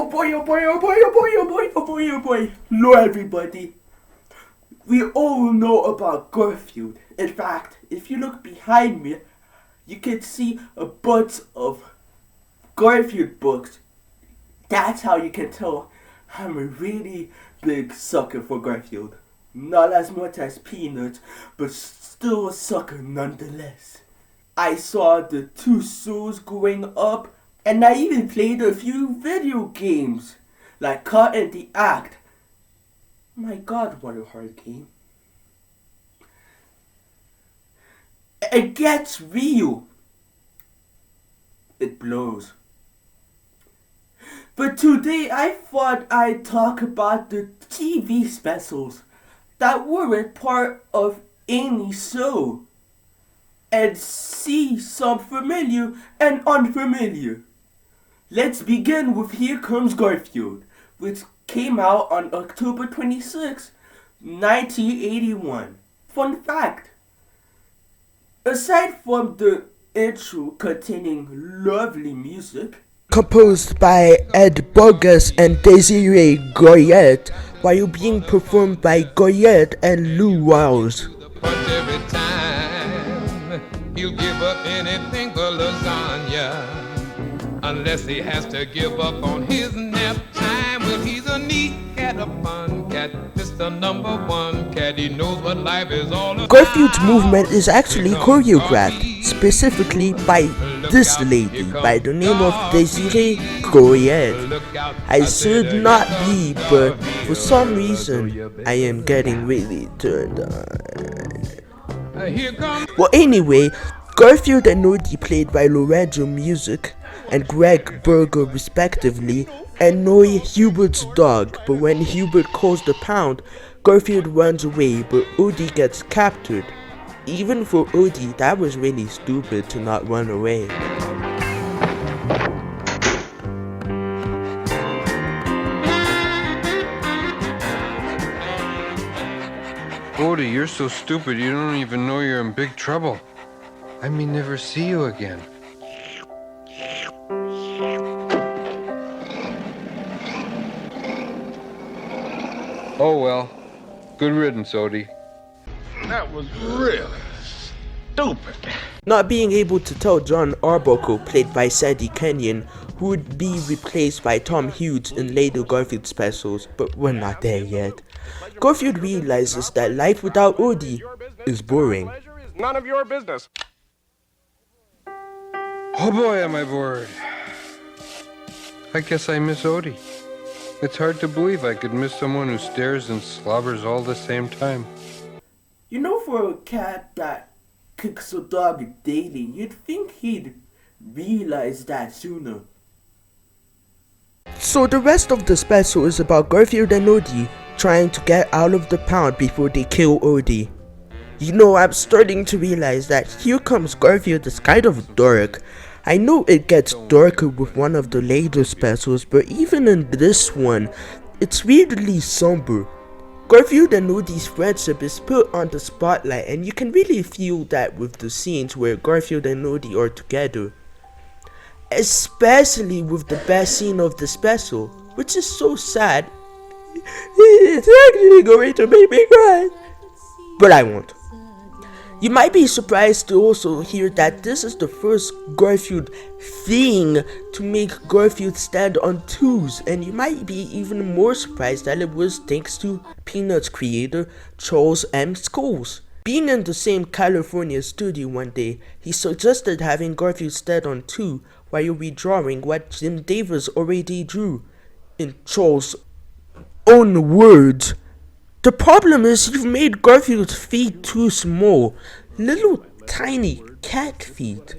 boy, oh boy, oh boy, oh boy, oh boy, oh boy, oh boy. Hello everybody. We all know about Garfield. In fact, if you look behind me, you can see a bunch of Garfield books. That's how you can tell I'm a really big sucker for Garfield. Not as much as Peanuts, but still a sucker nonetheless. I saw the two shows growing up, and I even played a few video games, like Caught in the Act. My god, what a hard game. It gets real. It blows. But today I thought I'd talk about the TV specials that weren't part of any show, and see some familiar and unfamiliar. Let's begin with Here Comes Garfield, which came out on October 26, 1981. Fun fact, aside from the intro containing lovely music, composed by Ed Bogus and Desiree Goyette, while being performed by Goyette and Lou Wiles. Every time he'll give up anything for lasagna, unless he has to give up on his nap time. Well, he's a neat cat, a fun cat, Mr. Number One cat. He knows what life is all about. Garfield's movement is actually choreographed specifically by this lady by the name of Desiree Goyette. I should not be, but for some reason I am getting really turned on. Well, anyway, Garfield and Nodie, played by Lorenzo Music and Greg Berger respectively, annoy Hubert's dog, but when Hubert calls the pound, Garfield runs away, but Odie gets captured. Even for Odie, that was really stupid to not run away. Odie, you're so stupid you don't even know you're in big trouble. I may never see you again. Oh well. Good riddance, Odie. That was really stupid. Not being able to tell John Arbuckle, played by Sadie Kenyon, who would be replaced by Tom Hughes in later Garfield specials, but we're not there yet. Garfield realizes that life without Odie is boring. None of your business. Oh boy, am I bored. I guess I miss Odie. It's hard to believe I could miss someone who stares and slobbers all the same time. you know, for a cat that kicks a dog daily, you'd think he'd realize that sooner. So the rest of the special is about Garfield and Odie trying to get out of the pound before they kill Odie. You know, I'm starting to realize that Here Comes Garfield is kind of dark. I know it gets darker with one of the later specials, but even in this one, it's weirdly somber. Garfield and Odie's friendship is put on the spotlight, and you can really feel that with the scenes where Garfield and Odie are together. Especially with the best scene of the special, which is so sad. It's actually going to make me cry. But I won't. You might be surprised to also hear that this is the first Garfield thing to make Garfield stand on twos, and you might be even more surprised that it was thanks to Peanuts creator Charles M. Schulz. Being in the same California studio one day, he suggested having Garfield stand on two while redrawing what Jim Davis already drew. In Charles' own words, "The problem is you've made Garfield's feet too small, little tiny cat feet.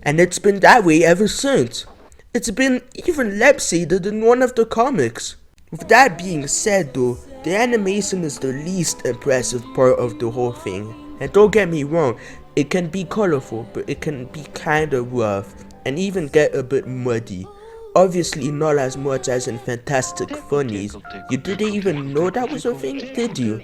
And it's been that way ever since. It's been even lip-shaded in one of the comics." With that being said though, the animation is the least impressive part of the whole thing. And don't get me wrong, it can be colorful, but it can be kinda rough, and even get a bit muddy. Obviously not as much as in Fantastic Funnies. You didn't even know that was a thing, did you?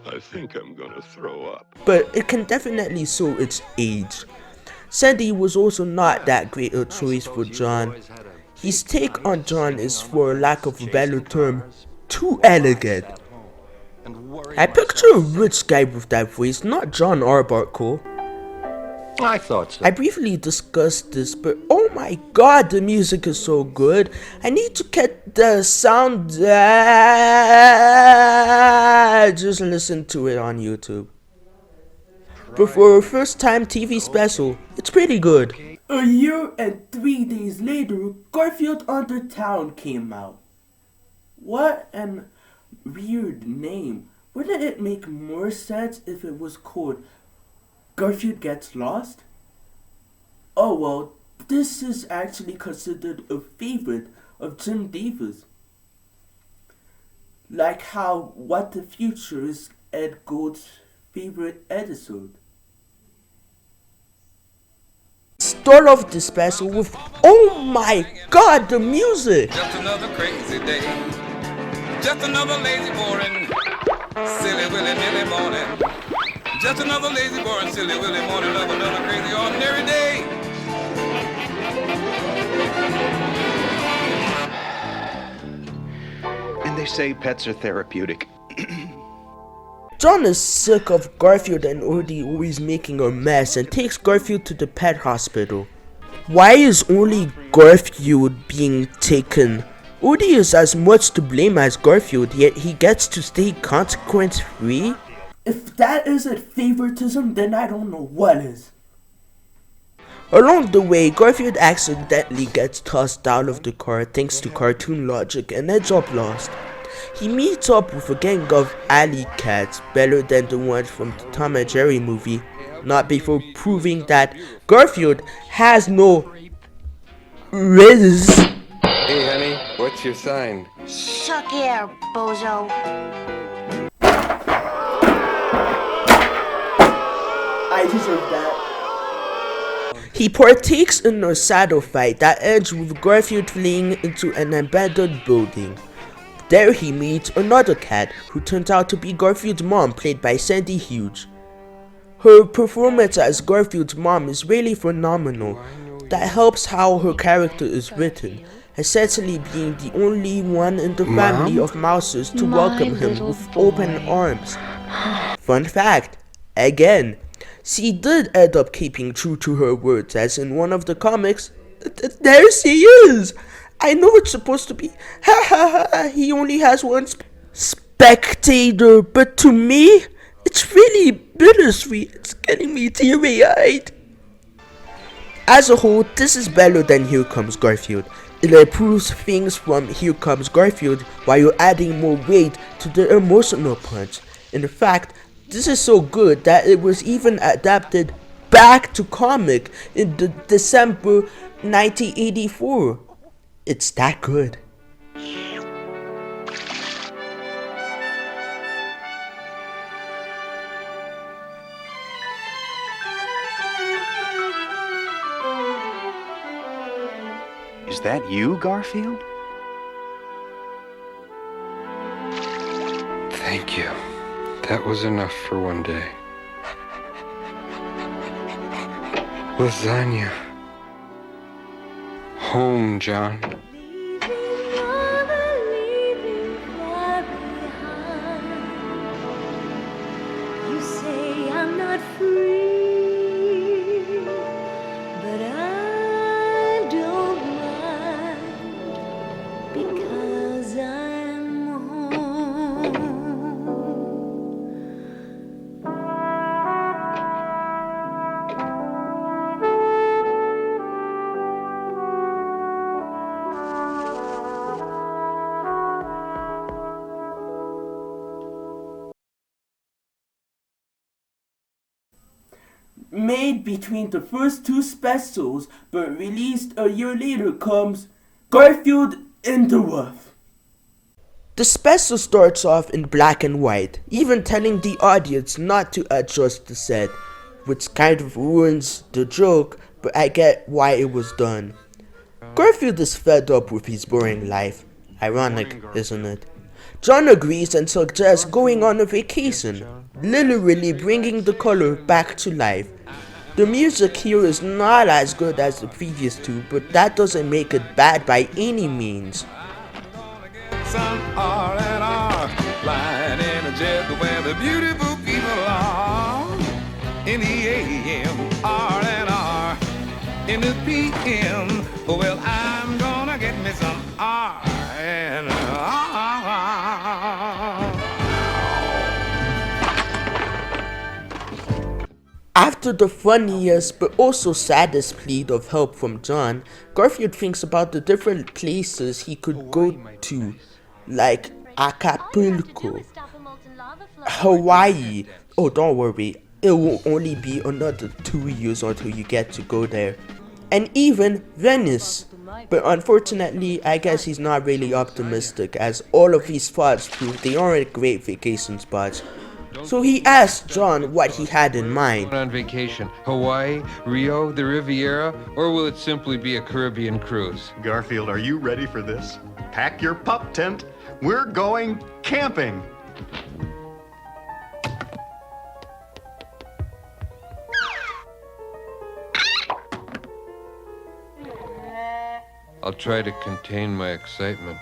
I think I'm gonna throw up. but it can definitely show its age. Sandy was also not that great a choice for John. His take on John is, for lack of a better term, too elegant. I picture a rich guy with that voice, not John Arbuckle. I thought so. I briefly discussed this, but oh my god, the music is so good. I need to get the sound. Just listen to it on YouTube. But for a first time TV special, it's pretty good. A year and 3 days later, Garfield Under Town came out. What an weird name. Wouldn't it make more sense if it was called Garfield Gets Lost? Oh well, this is actually considered a favorite of Jim Davis. Like how What the Future is Ed Gould's favorite episode. Start off the special with, oh my god, the music! Just another crazy day. Just another lazy, boring, silly, willy-nilly morning. Just another lazy, boring, silly, willy morning of another crazy, ordinary day. And they say pets are therapeutic. John is sick of Garfield and Odie always making a mess and takes Garfield to the pet hospital. Why is only Garfield being taken? Odie is as much to blame as Garfield, yet he gets to stay consequence free? If that isn't favoritism, then I don't know what is. Along the way, Garfield accidentally gets tossed out of the car thanks to cartoon logic and ends up lost. He meets up with a gang of alley cats, better than the ones from the Tom and Jerry movie, not before proving that Garfield has no riz. Hey, honey, what's your sign? Suck air, bozo. I deserve that. He partakes in a saddle fight that ends with Garfield fleeing into an abandoned building. There he meets another cat, who turns out to be Garfield's mom, played by Sandy Hughes. Her performance as Garfield's mom is really phenomenal. That helps how her character is written, essentially being the only one in the family of mouses to welcome him with open arms. Fun fact, again, she did end up keeping true to her words, as in one of the comics, there she is! I know it's supposed to be, ha ha ha, he only has one spectator, but to me, it's really bittersweet. It's getting me teary-eyed. As a whole, this is better than Here Comes Garfield. It improves things from Here Comes Garfield while adding more weight to the emotional punch. In fact, this is so good that it was even adapted back to comic in December 1984. It's that good. Is that you, Garfield? Thank you. That was enough for one day. Lasagna. Home, John. You say I'm not free, but I don't mind because I'm home. Made between the first two specials, but released a year later, comes Garfield in the Rough. The special starts off in black and white, even telling the audience not to adjust the set, which kind of ruins the joke, but I get why it was done. Garfield is fed up with his boring life. Ironic, isn't it? John agrees and suggests going on a vacation, literally bringing the color back to life. The music here is not as good as the previous two, but that doesn't make it bad by any means. Some R&R, flying in a jet where the beautiful people are. In the AM, R&R, in the PM, well, I'm gonna get me some R&R. After the funniest but also saddest plea of help from John, Garfield thinks about the different places he could go to, like Acapulco, Hawaii. Oh, don't worry, it will only be another 2 years until you get to go there. And even Venice. But unfortunately, I guess he's not really optimistic, as all of these spots prove they aren't great vacation spots. So he asked John what he had in mind. On vacation, Hawaii, Rio, the Riviera, or will it simply be a Caribbean cruise? Garfield, are you ready for this? Pack your pup tent. We're going camping. I'll try to contain my excitement.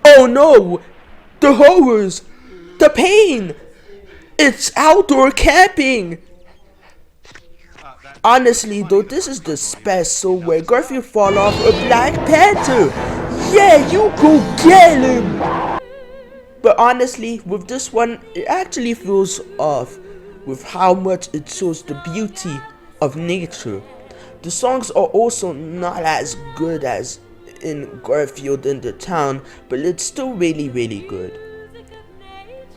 Oh no! The horrors! The pain! It's outdoor camping! Honestly though, this is the special where Garfield fall off a Black Panther! Yeah, you go get him! But honestly, with this one, it actually feels off with how much it shows the beauty of nature. The songs are also not as good as in Garfield in the Town, but it's still really good.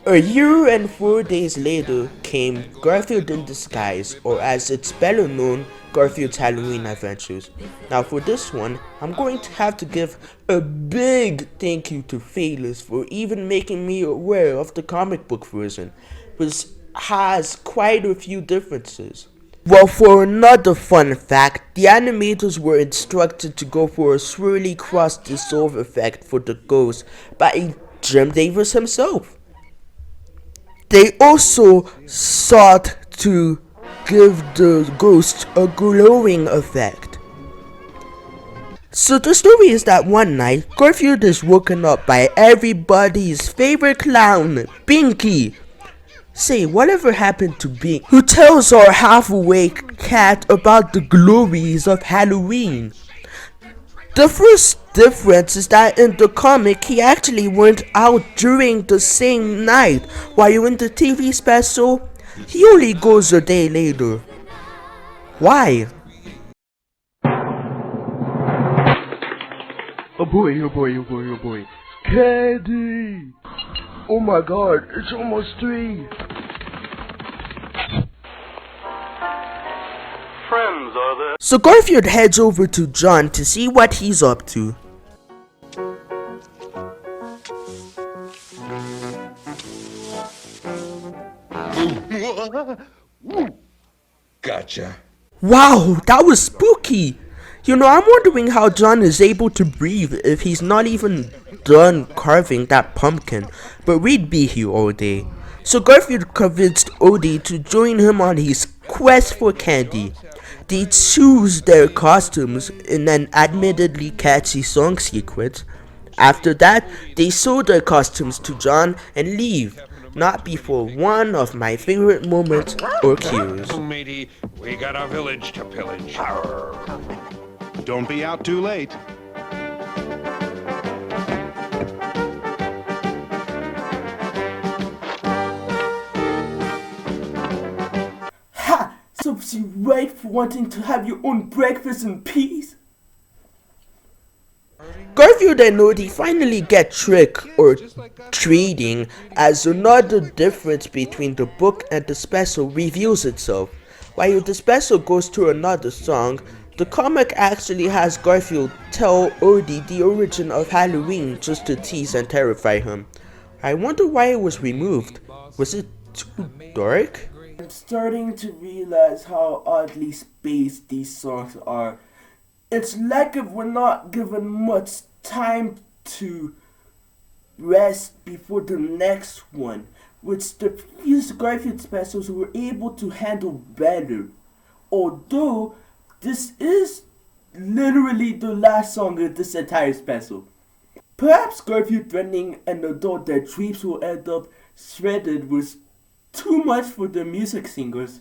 A year and 4 days later came Garfield in Disguise, or as it's better known, Garfield's Halloween Adventures. Now for this one, I'm going to have to give a big thank you to Phaelus for even making me aware of the comic book version, which has quite a few differences. Well, for another fun fact, the animators were instructed to go for a swirly cross dissolve effect for the ghost by Jim Davis himself. They also sought to give the ghost a glowing effect. So the story is that one night, Garfield is woken up by everybody's favorite clown, Binky. Say, whatever happened to Bink, who tells our half-awake cat about the glories of Halloween? The first difference is that in the comic, he actually went out during the same night, while in the TV special, he only goes a day later. Why? Oh boy, oh boy, oh boy, oh boy. Candy! Oh my god, it's almost 3. Friends are there. So Garfield heads over to John to see what he's up to. Gotcha. Wow, that was spooky! You know, I'm wondering how John is able to breathe if he's not even done carving that pumpkin, but we'd be here all day. So Garfield convinced Odie to join him on his quest for candy. They choose their costumes in an admittedly catchy song sequence. After that, they show their costumes to John and leave, not before one of my favorite moments or cues. Matey, we got a village to pillage. Don't be out too late. Ha! So she right for wanting to have your own breakfast in peace? Garfield and Odie finally get trick or treating as another difference between the book and the special reveals itself. While the special goes to another song, the comic actually has Garfield tell Odie the origin of Halloween just to tease and terrify him. I wonder why it was removed. Was it too dark? I'm starting to realize how oddly spaced these songs are. It's like if we're not given much time to rest before the next one, which the previous Garfield specials were able to handle better. Although this is literally the last song of this entire special. Perhaps Garfield threatening an adult that drapes will end up shredded was too much for the music singers.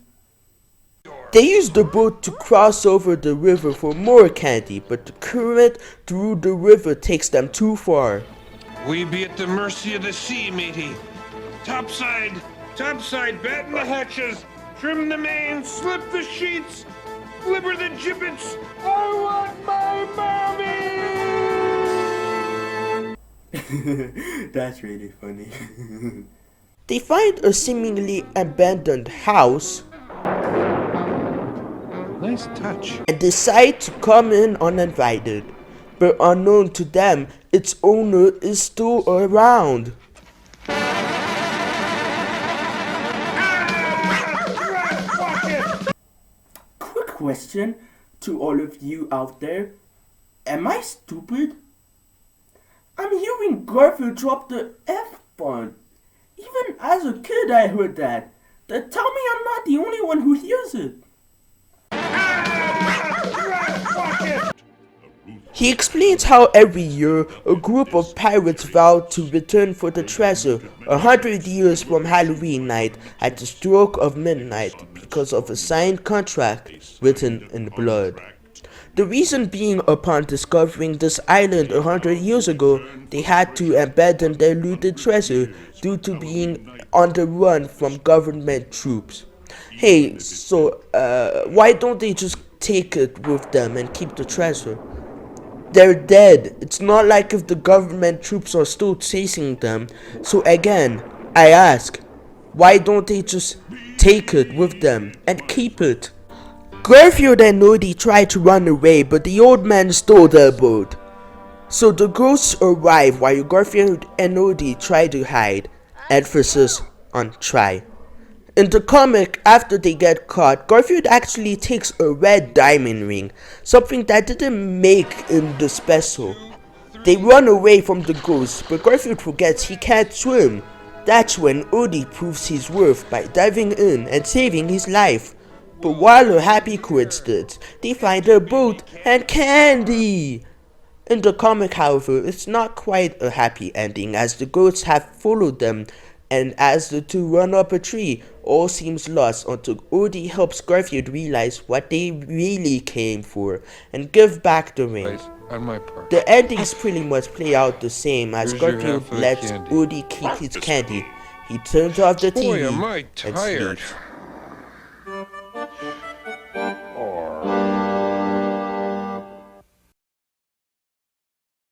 They use the boat to cross over the river for more candy, but the current through the river takes them too far. We be at the mercy of the sea, matey. Topside, topside, batten the hatches, trim the main, slip the sheets, flipper the gibbets. I want my mommy! That's really funny. They find a seemingly abandoned house Nice touch. and decide to come in uninvited. But unknown to them, its owner is still around. Quick question to all of you out there. Am I stupid? I'm hearing Garfield drop the F-bomb. Even as a kid I heard that. Tell me I'm not the only one who hears it. He explains how every year a group of pirates vowed to return for the treasure 100 years from Halloween night at the stroke of midnight because of a signed contract written in blood. The reason being, upon discovering this island 100 years ago, they had to abandon their looted treasure due to being on the run from government troops. Hey, so why don't they just take it with them and keep the treasure? They're dead. It's not like if the government troops are still chasing them. So again, I ask, why don't they just take it with them and keep it? Garfield and Odie try to run away, but the old man stole their boat. So the ghosts arrive while Garfield and Odie try to hide. Emphasis on try. In the comic, after they get caught, Garfield actually takes a red diamond ring, something that didn't make in the special. They run away from the ghosts, but Garfield forgets he can't swim. That's when Odie proves his worth by diving in and saving his life. But while a happy coincidence, they find a boat and candy. In the comic, however, it's not quite a happy ending, as the ghosts have followed them, and as the two run up a tree, all seems lost until Odie helps Garfield realize what they really came for and give back the ring. Right, on my part. The endings pretty much play out the same, as Here's your Garfield half of the lets candy. Odie keep his candy. He turns off the Boy, TV am I and tired. sleeps.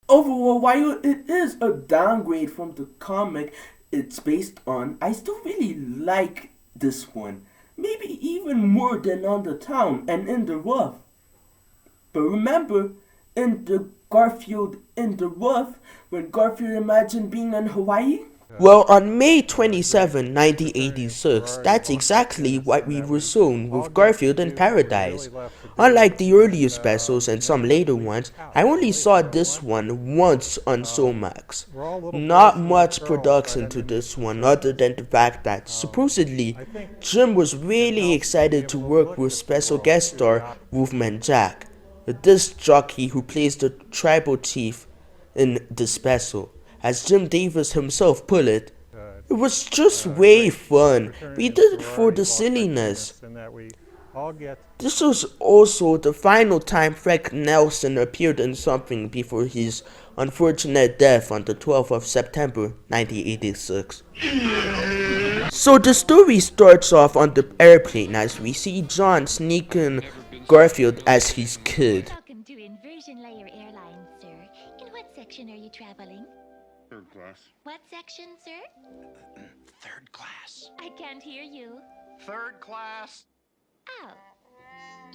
Overall, while it is a downgrade from the comic it's based on, I still really like this one. Maybe even more than On the Town and In the Rough. But remember, in the Garfield in the Rough, when Garfield imagined being in Hawaii? Well, on May 27, 1986, that's exactly what we were shown with Garfield in Paradise. Unlike the earlier specials and some later ones, I only saw this one once on Somax. Not much production to this one other than the fact that, supposedly, Jim was really excited to work with special guest star Wolfman Jack, the disc jockey who plays the tribal chief in the special. As Jim Davis himself put it was just way fun. We did it for the silliness. This was also the final time Frank Nelson appeared in something before his unfortunate death on the 12th of September 1986. So the story starts off on the airplane as we see John sneaking Garfield as his kid. Welcome to Inversion Layer Airlines, sir. In what section are you traveling? Third class. What section, sir? Third class. I can't hear you. Third class. Oh.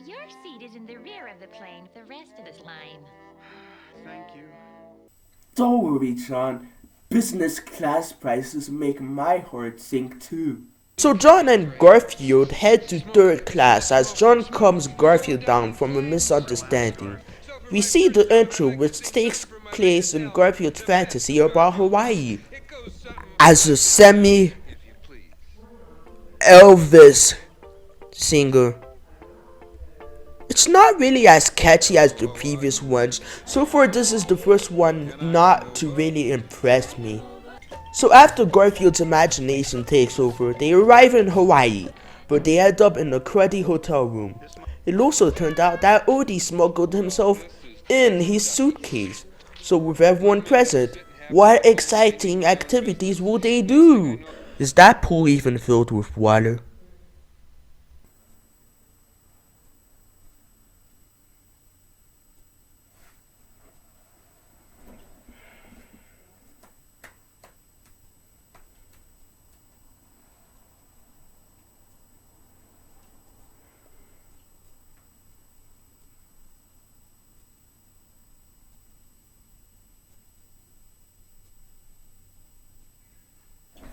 Your seat is in the rear of the plane with the rest of this line. Thank you. Don't worry, John. Business class prices make my heart sink too. So John and Garfield head to third class as John calms Garfield down from a misunderstanding. We see the intro, which takes place in Garfield's fantasy about Hawaii. as a semi Elvis singer. It's not really as catchy as the previous ones. So far, this is the first one not to really impress me. So after Garfield's imagination takes over, they arrive in Hawaii, but they end up in a cruddy hotel room. It also turned out that Odie smuggled himself in his suitcase. So with everyone present, what exciting activities will they do? Is that pool even filled with water?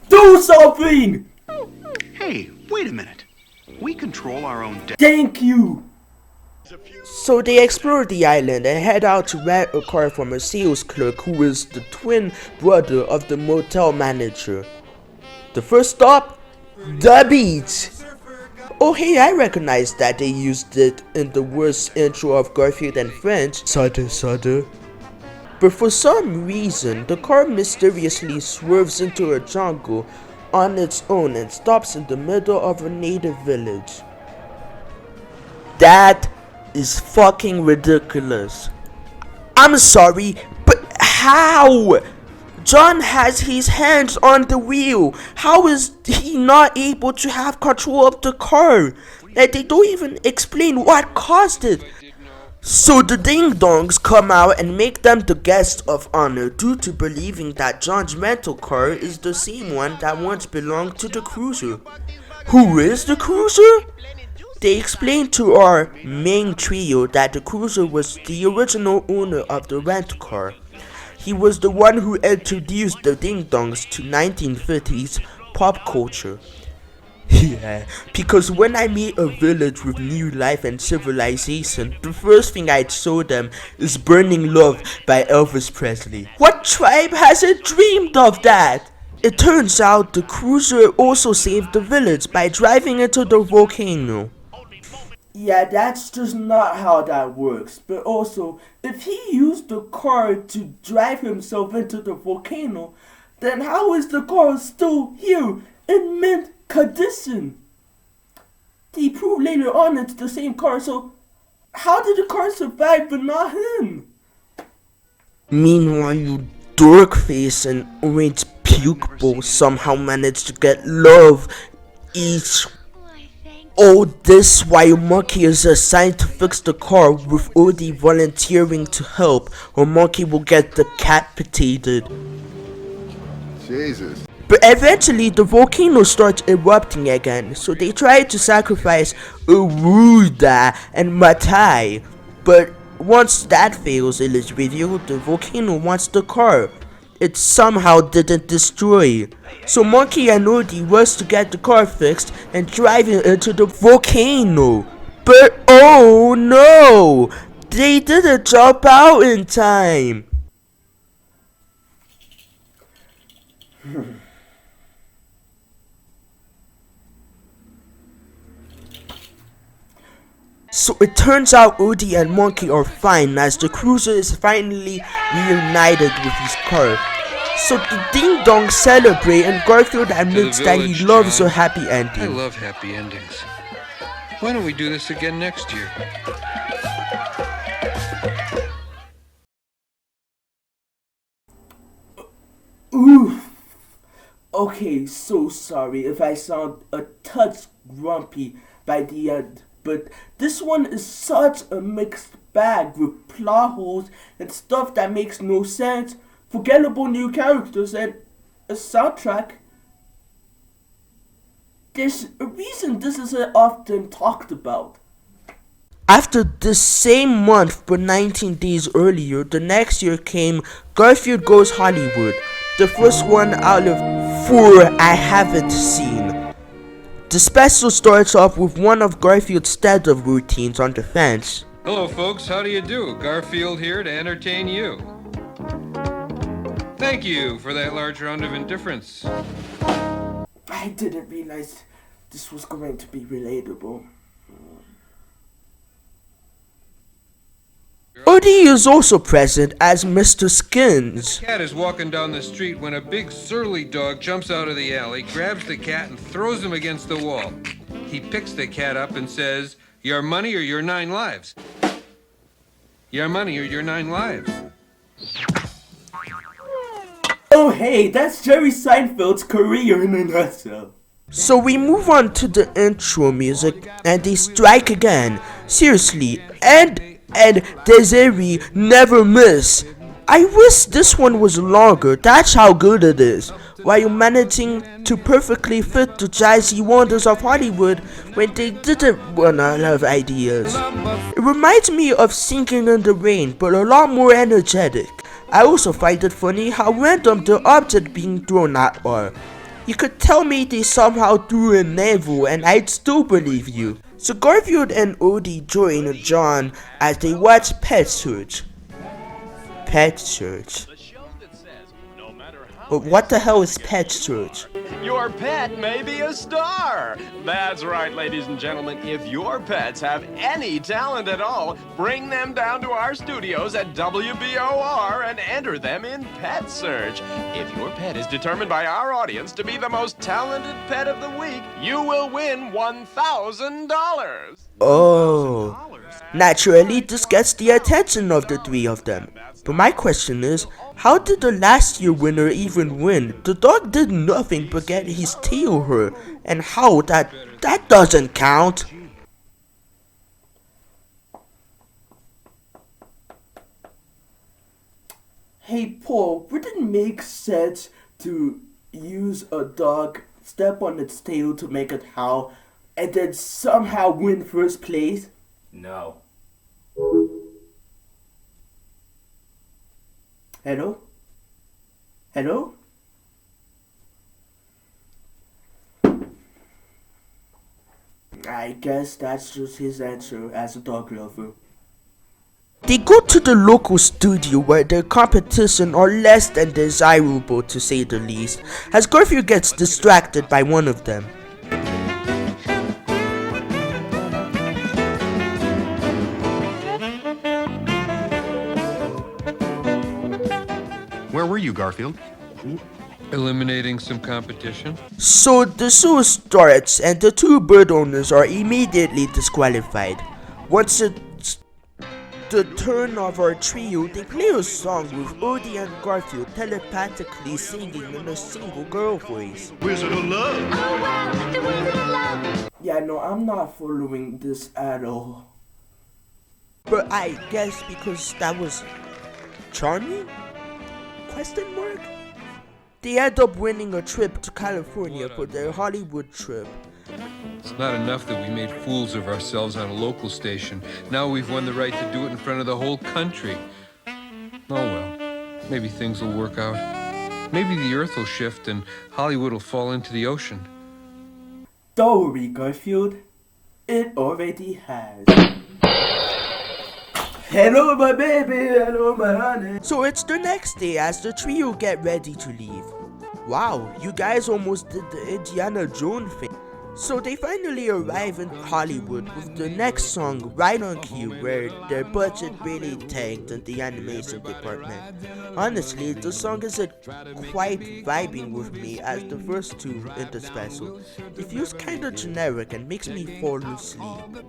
Do something! Hey, wait a minute. We control our own Thank you! So they explore the island and head out to rent a car from a sales clerk who is the twin brother of the motel manager. The first stop? The beach! Oh hey, I recognize that they used it in the worst intro of Garfield and Friends, Sada Sada. But for some reason, the car mysteriously swerves into a jungle on its own and stops in the middle of a native village. That is fucking ridiculous. I'm sorry, but how? John has his hands on the wheel. How is he not able to have control of the car? And they don't even explain what caused it. So the ding dongs come out and make them the guests of honor due to believing that John's rental car is the same one that once belonged to the cruiser. Who is the cruiser? They explain to our main trio that the cruiser was the original owner of the rent car. He was the one who introduced the ding dongs to 1950s pop culture. Yeah, because when I meet a village with new life and civilization, the first thing I'd show them is Burning Love by Elvis Presley. What tribe hasn't dreamed of that? It turns out the cruiser also saved the village by driving into the volcano. Yeah, that's just not how that works. But also, if he used the car to drive himself into the volcano, then how is the car still here in mint condition? They prove later on it's the same car, so how did the car survive but not him? Meanwhile, you dorkface and orange puke bowl somehow managed to get love each. All this while Monkey is assigned to fix the car, with Odie volunteering to help, or Monkey will get decapitated. Jesus. But eventually the volcano starts erupting again, so they try to sacrifice Uruda and Matai. But once that fails, it is revealed the volcano wants the car. It somehow didn't destroy. So Monkey and Odie rush to get the car fixed and drive it into the volcano. But oh no! They didn't jump out in time. So it turns out Odie and Monkey are fine as the cruiser is finally reunited with his car. So the ding dongs celebrate and Garfield admits that he loves a happy ending. I love happy endings. Why don't we do this again next year? Oof. Okay, so sorry if I sound a touch grumpy by the end, but this one is such a mixed bag with plot holes and stuff that makes no sense, forgettable new characters, and a soundtrack. There's a reason this isn't often talked about. After the same month but 19 days earlier, the next year came Garfield Goes Hollywood, the first one out of 4 I haven't seen. The special starts off with one of Garfield's stand-up routines on the fence. Hello folks, how do you do? Garfield here to entertain you. Thank you for that large round of indifference. I didn't realize this was going to be relatable. Odie is also present as Mr. Skins. Cat is walking down the street when a big surly dog jumps out of the alley, grabs the cat, and throws him against the wall. He picks the cat up and says, "Your money or your 9 lives? Your money or your 9 lives?" Oh hey, that's Jerry Seinfeld's career in a nutshell. So we move on to the intro music, and they strike again. Seriously, and Desiree never miss. I wish this one was longer, that's how good it is, while managing to perfectly fit the jazzy wonders of Hollywood when they didn't run out of ideas. It reminds me of Singing in the Rain, but a lot more energetic. I also find it funny how random the object being thrown at are. You could tell me they somehow threw a navel and I'd still believe you. So Garfield and Odie join John as they watch Pet Search. Pet Search. But what the hell is Pet Search? Your pet may be a star. That's right, ladies and gentlemen. If your pets have any talent at all, bring them down to our studios at WBOR and enter them in Pet Search. If your pet is determined by our audience to be the most talented pet of the week, you will win $1,000. Oh. Naturally, this gets the attention of the three of them. But my question is, how did the last year winner even win? The dog did nothing but get his tail hurt, and how that doesn't count. Hey Paul, would it make sense to use a dog, step on its tail to make it howl, and then somehow win first place? No. Hello? Hello? I guess that's just his answer as a dog lover. They go to the local studio where their competition are less than desirable to say the least, as Garfield gets distracted by one of them. Where were you, Garfield? Eliminating some competition. So the show starts and the two bird owners are immediately disqualified. Once it's the turn of our trio, they play a song with Odie and Garfield telepathically singing in a single girl voice. Wizard of Love. Oh wow, the Wizard of Love! Yeah, no, I'm not following this at all. But I guess because that was charming? Question mark? They end up winning a trip to California for their Hollywood trip. It's not enough that we made fools of ourselves on a local station. Now we've won the right to do it in front of the whole country. Oh well, maybe things will work out. Maybe the earth will shift and Hollywood will fall into the ocean. Don't worry, Garfield. It already has. Hello, my baby. Hello, my honey. So it's the next day as the trio get ready to leave. Wow, you guys almost did the Indiana Jones thing. So they finally arrive in Hollywood with the next song right on cue, where their budget really tanked in the animation department. Honestly, the song isn't quite vibing with me as the first two in the special. It feels kinda generic and makes me fall asleep.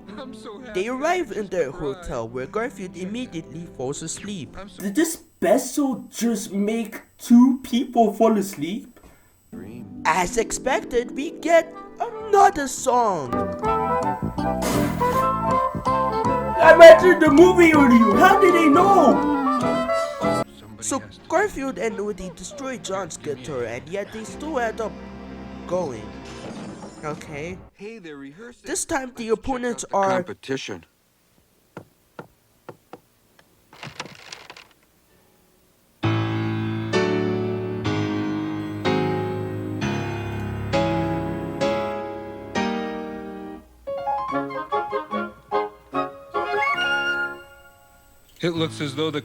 They arrive in their hotel where Garfield immediately falls asleep. Did this special just make two people fall asleep? As expected, we get another song. I mentioned the movie earlier. How did they know? So Garfield and Woody destroy John's guitar, and yet they still end up going. Okay. Hey, they're rehearsing. This time the opponents are Competition. It looks as though the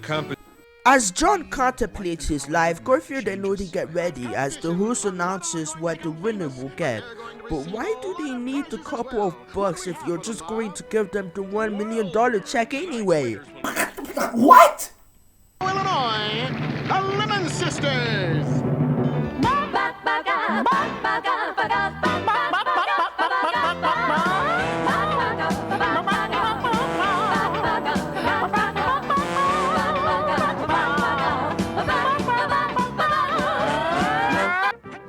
As John contemplates his life, Garfield and Odie get ready as the host announces what the winner will get. But why do they need a couple of bucks if you're just going to give them the $1 million check anyway? What? Illinois, the Lemon Sisters.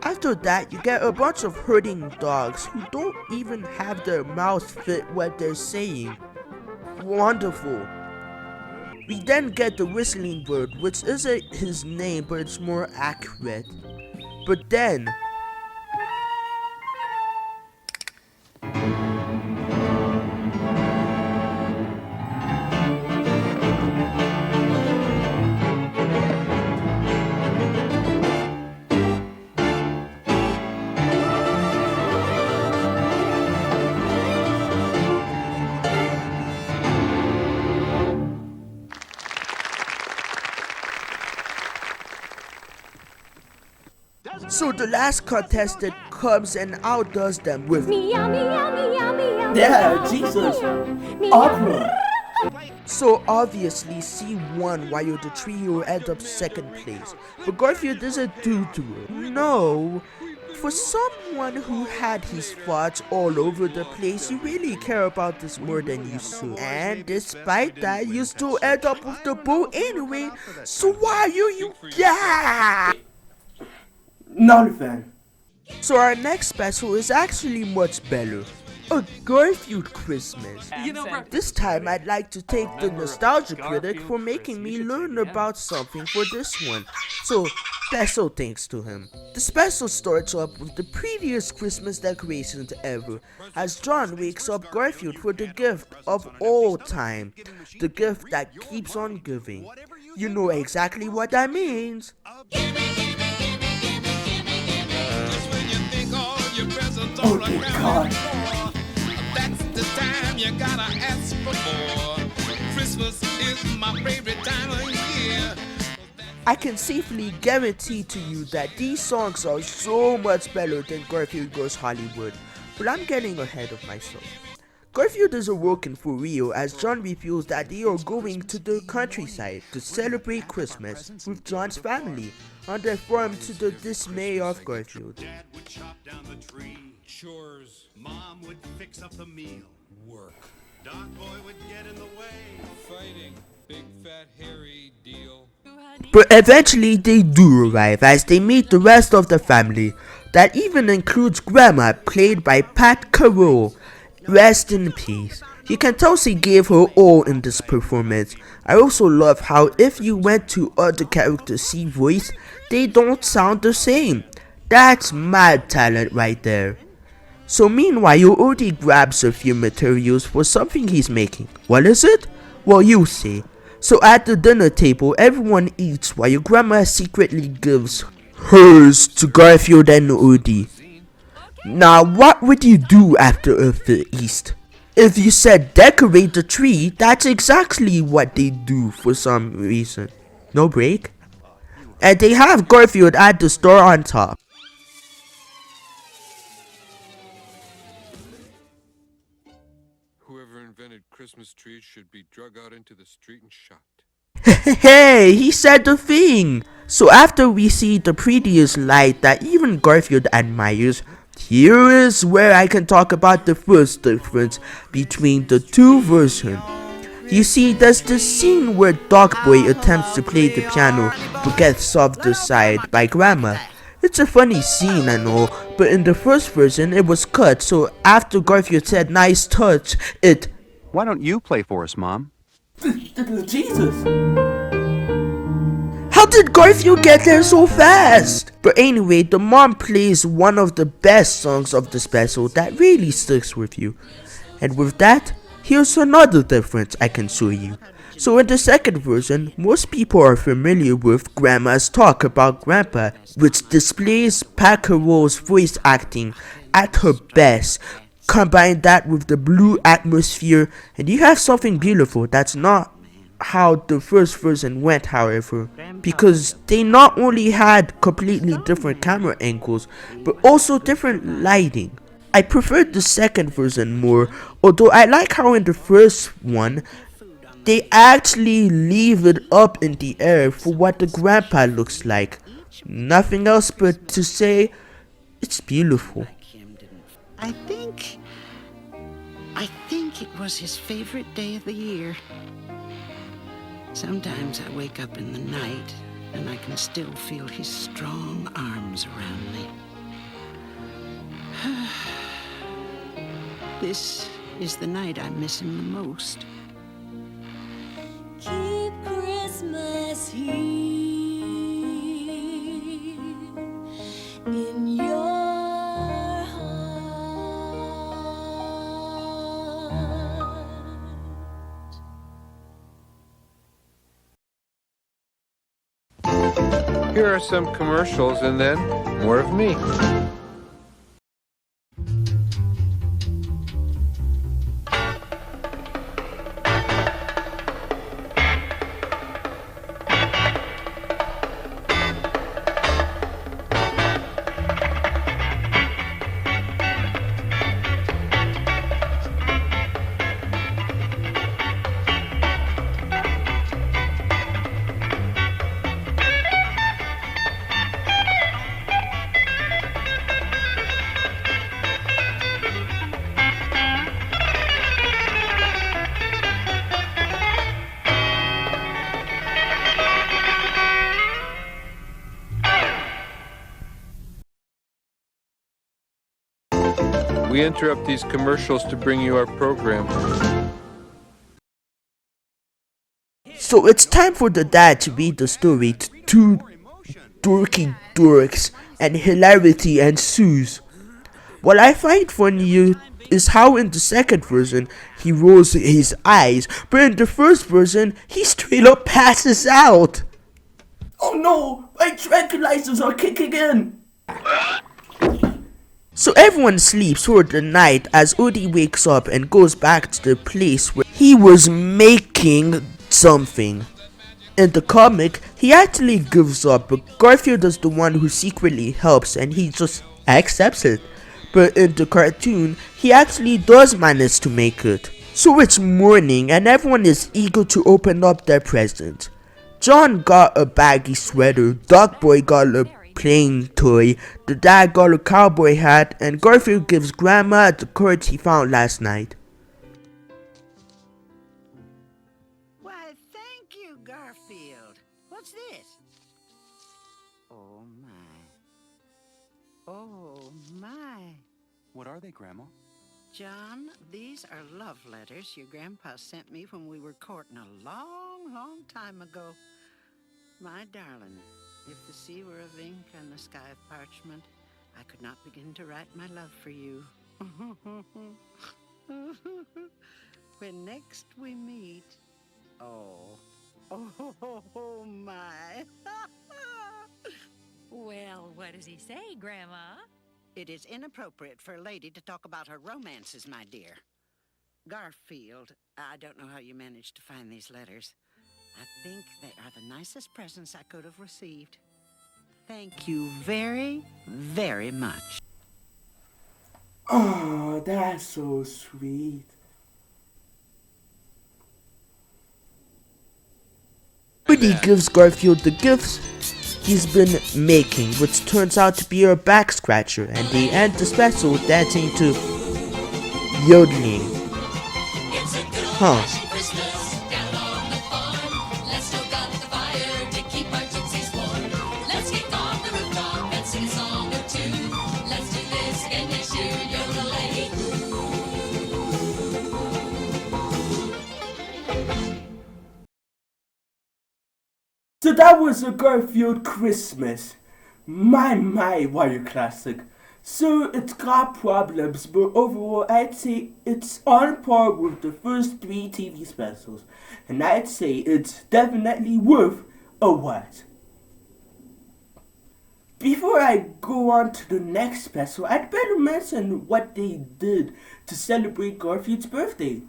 After that, you get a bunch of herding dogs who don't even have their mouths fit what they're saying. Wonderful. We then get the whistling bird, which isn't his name, but it's more accurate. But then so the last contestant comes and outdoes them with Yeah, Jesus. Opera. So obviously C won while the trio end up second place. But Garfield doesn't do to it. No. For someone who had his thoughts all over the place, you really care about this more than you should. And despite that, you still end up with the bull anyway. So why are you Not a fan. So our next special is actually much better. A Garfield Christmas. This time I'd like to thank the Nostalgia Critic for making me learn about something for this one. So special thanks to him. The special starts up with the prettiest Christmas decorations ever, as John wakes up Garfield for the gift of all time. The gift that keeps on giving. You know exactly what that means. Oh dear God. That's the time you gotta ask for more. Christmas is my favorite time of year. I can safely guarantee to you that these songs are so much better than Garfield Goes Hollywood, but I'm getting ahead of myself. Garfield is awoken for real as John reveals that they are going to the countryside to celebrate Christmas with John's family on their farm, to the dismay of Garfield. Dad would chop down the tree. Chores, Mom would fix up the meal. work, Doc Boy would get in the way. fighting, big fat hairy deal. But eventually they do arrive as they meet the rest of the family. That even includes Grandma, played by Pat Carroll. Rest in peace. You can tell she gave her all in this performance. I also love how if you went to other characters she voiced, they don't sound the same. That's mad talent right there. So meanwhile, Odie grabs a few materials for something he's making. What is it? Well, you see. So at the dinner table, everyone eats while your grandma secretly gives hers to Garfield and Odie. Now, what would you do after a feast? If you said decorate the tree, that's exactly what they do for some reason. No break? And they have Garfield at the store on top. Whoever invented Christmas trees should be drug out into the street and shot. Hey, he said the thing! So after we see the prettiest light that even Garfield admires, here is where I can talk about the first difference between the two versions. You see, there's this scene where Dog Boy attempts to play the piano but gets shoved aside by Grandma. It's a funny scene and all, but in the first version it was cut, so after Garfield said nice touch, it... Why don't you play for us, Mom? Jesus. How did Garfield get there so fast? But anyway, the mom plays one of the best songs of the special that really sticks with you. And with that, here's another difference I can show you. So in the second version, most people are familiar with Grandma's talk about Grandpa, which displays Pat Carroll's voice acting at her best. Combine that with the blue atmosphere, and you have something beautiful that's not how the first version went, however, because they not only had completely different camera angles, but also different lighting. I preferred the second version more, although I like how in the first one, they actually leave it up in the air for what the grandpa looks like. Nothing else but to say, it's beautiful. I think it was his favorite day of the year. Sometimes I wake up in the night and I can still feel his strong arms around me. This is the night I miss him the most. Keep Christmas here in your heart. Here are some commercials and then more of me. We interrupt these commercials to bring you our program. So it's time for the dad to read the story to two dorky dorks, and hilarity ensues. What I find funny is how in the second version he rolls his eyes, but in the first version he straight up passes out. Oh no, my tranquilizers are kicking in. So everyone sleeps for the night as Odie wakes up and goes back to the place where he was making something. In the comic, he actually gives up, but Garfield is the one who secretly helps and he just accepts it. But in the cartoon, he actually does manage to make it. So it's morning and everyone is eager to open up their present. John got a baggy sweater, Dog Boy got a plain toy, the dad got a cowboy hat, and Garfield gives Grandma the cards he found last night. Why, thank you, Garfield. What's this? Oh, my. Oh, my. What are they, Grandma? John, these are love letters your grandpa sent me when we were courting a long, long time ago. My darling, if the sea were of ink and the sky of parchment, I could not begin to write my love for you. When next we meet, oh my. Well, what does he say, Grandma? It is inappropriate for a lady to talk about her romances, my dear. Garfield, I don't know how you managed to find these letters. I think they are the nicest presents I could have received. Thank you very, very much. Oh, that's so sweet. Woody gives Garfield the gifts he's been making, which turns out to be a back scratcher, and they end the special dancing to yodeling. Huh. So that was a Garfield Christmas. My, what a classic. So it's got problems, but overall I'd say it's on par with the first 3 TV specials. And I'd say it's definitely worth a watch. Before I go on to the next special, I'd better mention what they did to celebrate Garfield's birthday.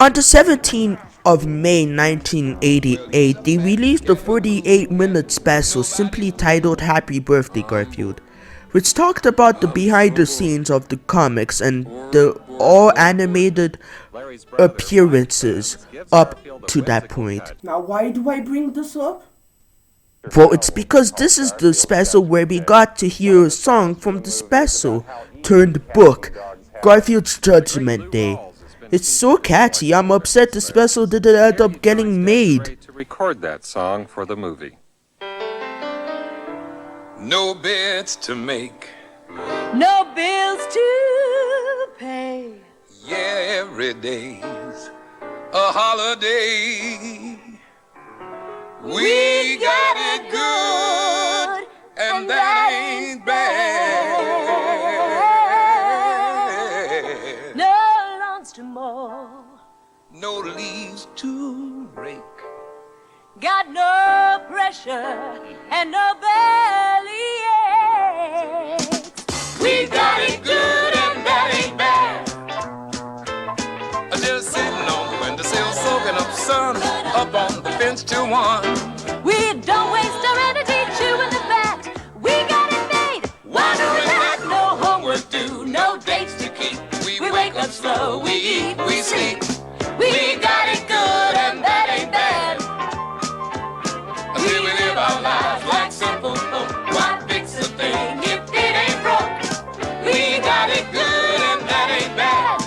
On the 17th of May 1988, they released a 48-minute special simply titled Happy Birthday, Garfield, which talked about the behind the scenes of the comics and the all-animated appearances up to that point. Now, why do I bring this up? Well, it's because this is the special where we got to hear a song from the special turned book, Garfield's Judgment Day. It's so catchy, I'm upset the special didn't end up getting made. To record that song for the movie. No beds to make. No bills to pay. Yeah, every day's a holiday. We got it good, and that ain't bad. No lawns to mow. No leaves to rake. Got no pressure and no belly aches. We got it good, and that ain't bad. Just sitting on the windowsill, soaking up sun, up on the bench till 1. We don't waste our energy chewing the fat. We got it made. Wondering that No homework due, no dates to keep. we wake up slow, we eat, we sleep. We got it good, and that ain't bad. Until we live our lives like simple folk. Why fix a thing if it ain't broke? We got it good, and that ain't bad.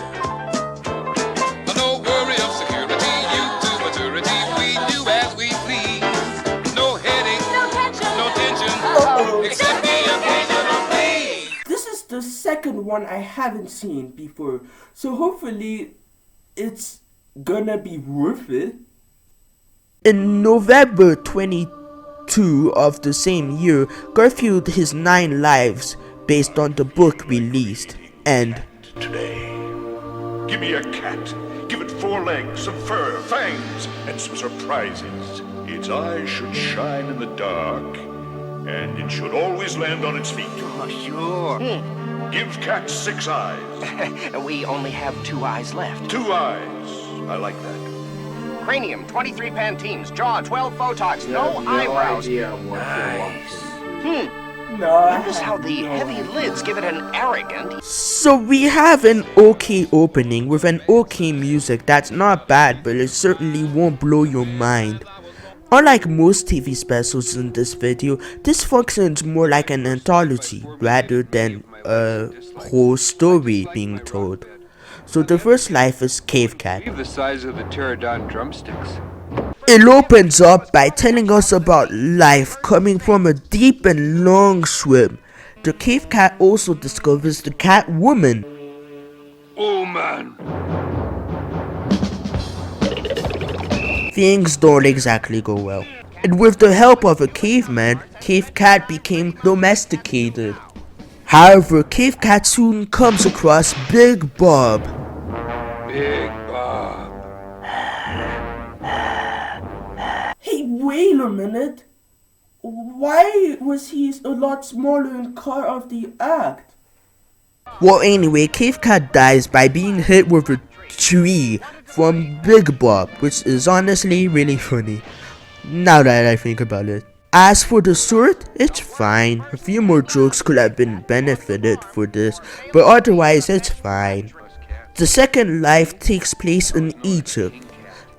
No worry of security, you to maturity. We do as we please. No headache, no tension, except the occasional pain. This is the second one I haven't seen before, so hopefully it's gonna be worth it. In November 22 of the same year, Garfield His 9 Lives, based on the book, released, and Today, give me a cat. Give it 4 legs, some fur, fangs, and some surprises. Its eyes should shine in the dark, and it should always land on its feet. Oh, sure. Give cats 6 eyes. We only have 2 eyes left. 2 eyes. I like that. Cranium, 23 Pantenes. Jaw, 12 Botox. No eyebrows. Nice. Notice how the heavy lids give it an arrogant... so we have an okay opening with an okay music that's not bad, but it certainly won't blow your mind. Unlike most TV specials in this video, this functions more like an anthology rather than a whole story being told. So the first life is Cave Cat. The size of the pterodon drumsticks. It opens up by telling us about life coming from a deep and long swim. The Cave Cat also discovers the Cat Woman. Oh man. Things don't exactly go well. And with the help of a caveman, Cave Cat became domesticated. However, Cave Cat soon comes across Big Bob. Big Bob. Hey, wait a minute. Why was he a lot smaller in Car of the Act? Well, anyway, Cave Cat dies by being hit with a tree from Big Bob, which is honestly really funny, now that I think about it. As for the sword, it's fine. A few more jokes could have been benefited for this, but otherwise it's fine. The second life takes place in Egypt.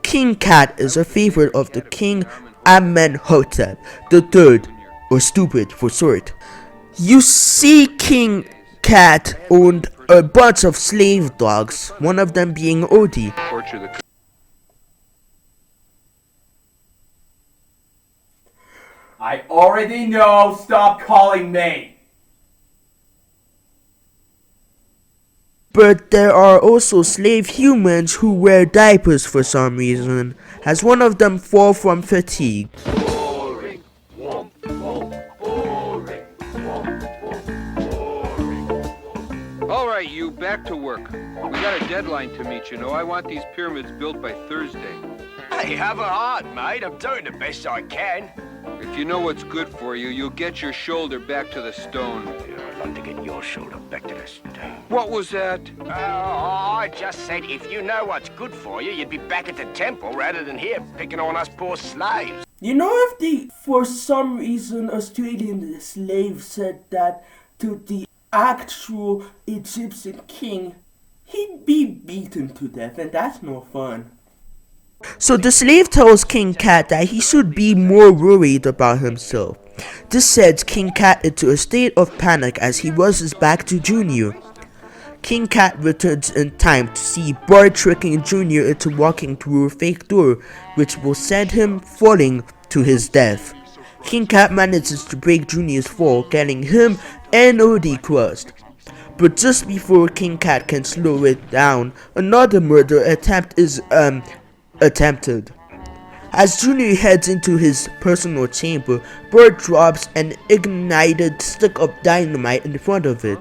King Cat is a favorite of the King Amenhotep III, or stupid for short. You see, King Cat owned a bunch of slave dogs, one of them being Odie. I already know, stop calling me! But there are also slave humans who wear diapers for some reason, as one of them fall from fatigue. Boring. Womp, womp, boring. Womp, womp, boring. All right, you, back to work. We got a deadline to meet, you know. I want these pyramids built by Thursday. Hey, have a heart, mate. I'm doing the best I can. If you know what's good for you, you'll get your shoulder back to the stone. I'd like to get your shoulder back to the stone. What was that? I just said if you know what's good for you, you'd be back at the temple rather than here picking on us poor slaves. You know, if the, for some reason, Australian slave said that to the actual Egyptian king, he'd be beaten to death, and that's no fun. So the slave tells King Cat that he should be more worried about himself. This sends King Cat into a state of panic as he rushes back to Junior. King Cat returns in time to see Bart tricking Junior into walking through a fake door, which will send him falling to his death. King Cat manages to break Junior's fall, getting him and Odie crushed. But just before King Cat can slow it down, another murder attempt is attempted. As Junior heads into his personal chamber, Bart drops an ignited stick of dynamite in front of it.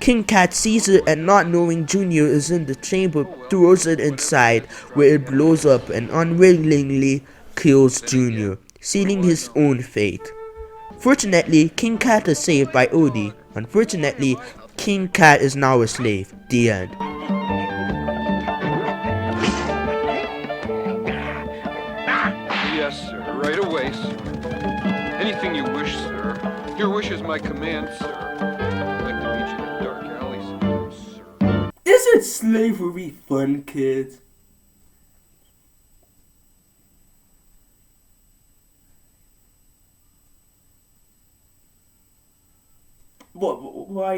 King Cat sees it and, not knowing Junior is in the chamber, throws it inside, where it blows up and unwillingly kills Junior, sealing his own fate. Fortunately, King Cat is saved by Odie. Unfortunately, King Cat is now a slave. The end. Yes, sir. Right away, sir. Anything you wish, sir. Your wish is my command, sir. I'd like to meet you in the dark alleys, sir. Isn't slavery fun, kids? Why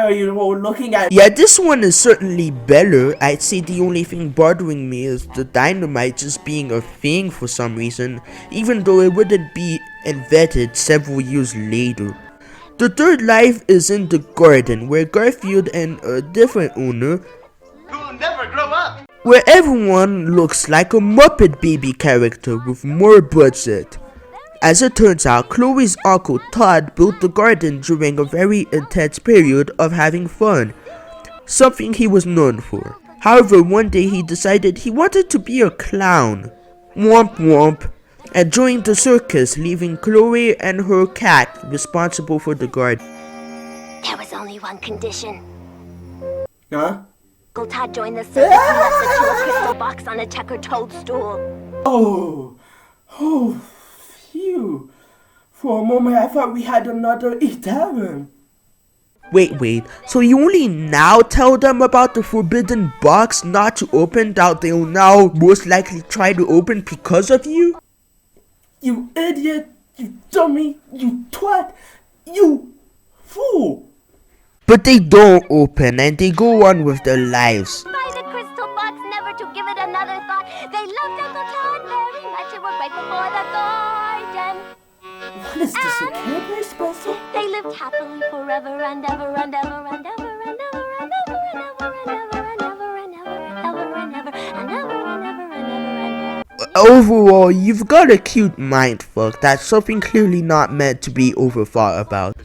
are you all looking at? Yeah, this one is certainly better. I'd say the only thing bothering me is the dynamite just being a thing for some reason, even though it wouldn't be invented several years later. The third life is in the garden, where Garfield and a different owner, Who'll never grow up. where everyone looks like a Muppet Baby character with more budget. As it turns out, Chloe's uncle Todd built the garden during a very intense period of having fun, something he was known for. However, one day he decided he wanted to be a clown, womp womp, and joined the circus, leaving Chloe and her cat responsible for the garden. There was only one condition. Huh? Uncle Todd joined the circus and left the tool crystal box on a checkered toadstool. Oh, phew. For a moment I thought we had another Italian. Wait, so you only now tell them about the forbidden box not to open that they'll now most likely try to open because of you? You idiot, you dummy, you twat, you fool. But they don't open and they go on with their lives. By the crystal box, never to give it another thought. They loved Uncle Todd very much and were grateful for the garden. What is this, a Cadbury special? They lived happily forever and ever and ever and ever and ever and ever and ever and ever and ever and ever and ever and ever and ever and ever and ever and ever. Overall, you've got a cute mindfuck that's something clearly not meant to be overthought about.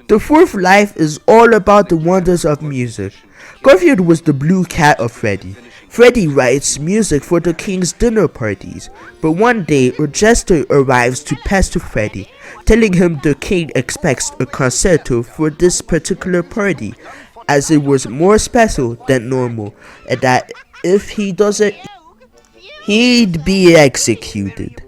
The fourth life is all about the wonders of music. Garfield was the blue cat of Freddy. Freddy writes music for the king's dinner parties, but one day a jester arrives to pester Freddy, telling him the king expects a concerto for this particular party, as it was more special than normal, and that if he doesn't, he'd be executed.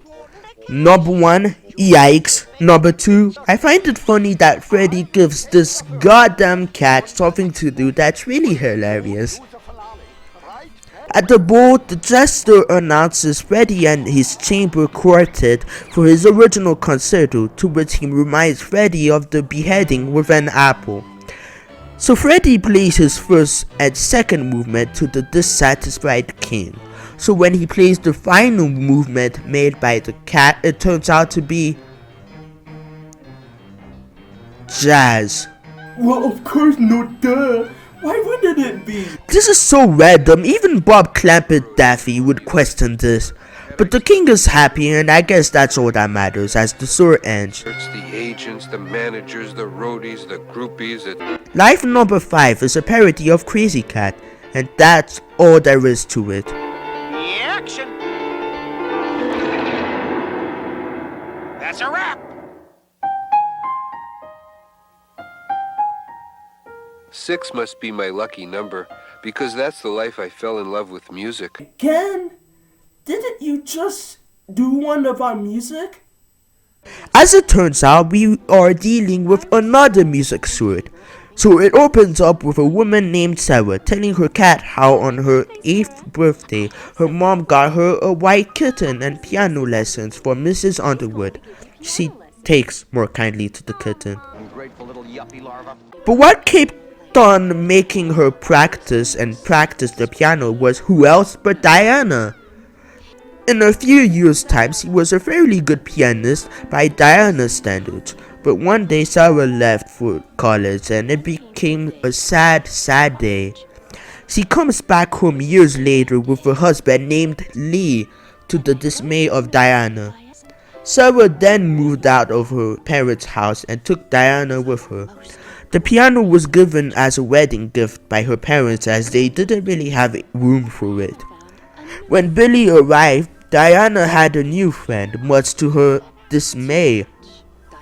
Number 1, yikes. Number 2, I find it funny that Freddy gives this goddamn cat something to do that's really hilarious. At the ball, the jester announces Freddy and his chamber quartet for his original concerto, to which he reminds Freddy of the beheading with an apple. So Freddy plays his first and second movement to the dissatisfied king. So when he plays the final movement made by the cat, it turns out to be jazz. Well, of course, no duh. Why wouldn't it be? This is so random, even Bob Clampett Daffy would question this. But the king is happy, and I guess that's all that matters as the story ends. It's the agents, the managers, the roadies, the groupies. Life number 5 is a parody of Crazy Cat, and that's all there is to it. Action! That's a wrap! 6 must be my lucky number, because that's the life I fell in love with music. Again? Didn't you just do one of our music? As it turns out, we are dealing with another music sword. So it opens up with a woman named Sarah telling her cat how on her 8th birthday her mom got her a white kitten and piano lessons from Mrs. Underwood. She takes more kindly to the kitten. But what kept on making her practice the piano was who else but Diana. In a few years' time, she was a fairly good pianist by Diana's standards, but one day Sarah left for college and it became a sad, sad day. She comes back home years later with her husband named Lee, to the dismay of Diana. Sarah then moved out of her parents' house and took Diana with her. The piano was given as a wedding gift by her parents as they didn't really have room for it. When Billy arrived, Diana had a new friend, much to her dismay.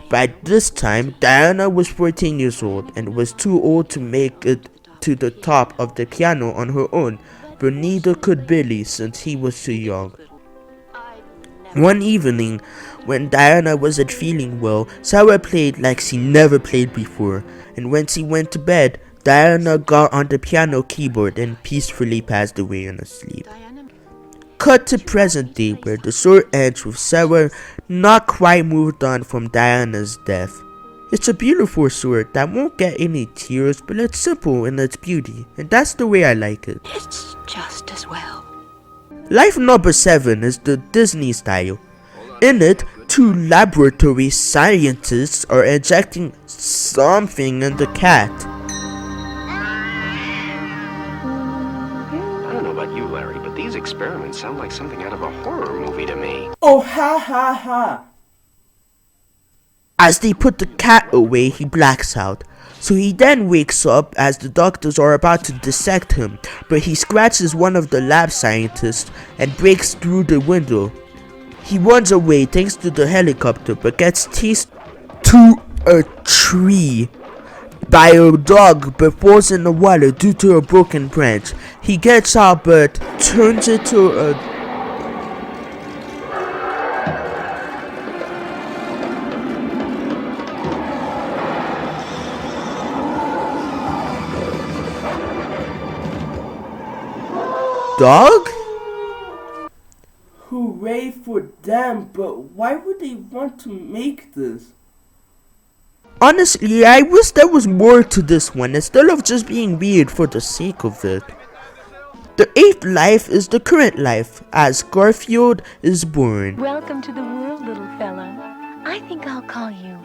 By this time, Diana was 14 years old and was too old to make it to the top of the piano on her own, but neither could Billy since he was too young. One evening, when Diana wasn't feeling well, Sarah played like she never played before, and when she went to bed, Diana got on the piano keyboard and peacefully passed away in her sleep. Cut to present day, where the story ends with Sarah not quite moved on from Diana's death. It's a beautiful story that won't get any tears, but it's simple in its beauty, and that's the way I like it. It's just as well. Life number 7 is the Disney style. In it, 2 laboratory scientists are injecting something in the cat. I don't know about you, Larry, but these experiments sound like something out of a horror movie to me. Oh, ha ha ha. As they put the cat away, he blacks out. So he then wakes up as the doctors are about to dissect him, but he scratches one of the lab scientists and breaks through the window. He runs away thanks to the helicopter, but gets chased to a tree by a dog but falls in the water due to a broken branch. He gets out but turns into a dog? Hooray for them, but why would they want to make this? Honestly, I wish there was more to this one instead of just being weird for the sake of it. The 8th life is the current life, as Garfield is born. Welcome to the world, little fella. I think I'll call you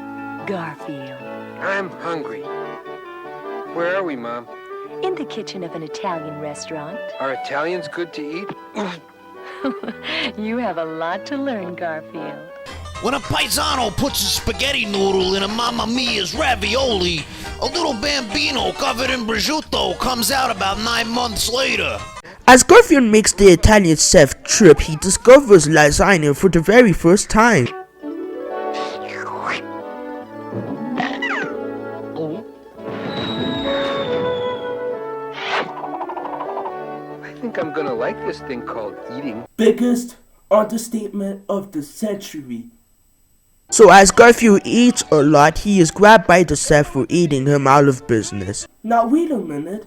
Garfield. I'm hungry. Where are we, Mom? In the kitchen of an Italian restaurant. Are Italians good to eat? You have a lot to learn, Garfield. When a paisano puts a spaghetti noodle in a Mamma Mia's ravioli, a little bambino covered in prosciutto comes out about 9 months later. As Garfield makes the Italian chef trip, he discovers lasagna for the very first time. I think I'm gonna like this thing called eating. Biggest understatement of the century. So as Garfield eats a lot, he is grabbed by the chef for eating him out of business. Now wait a minute.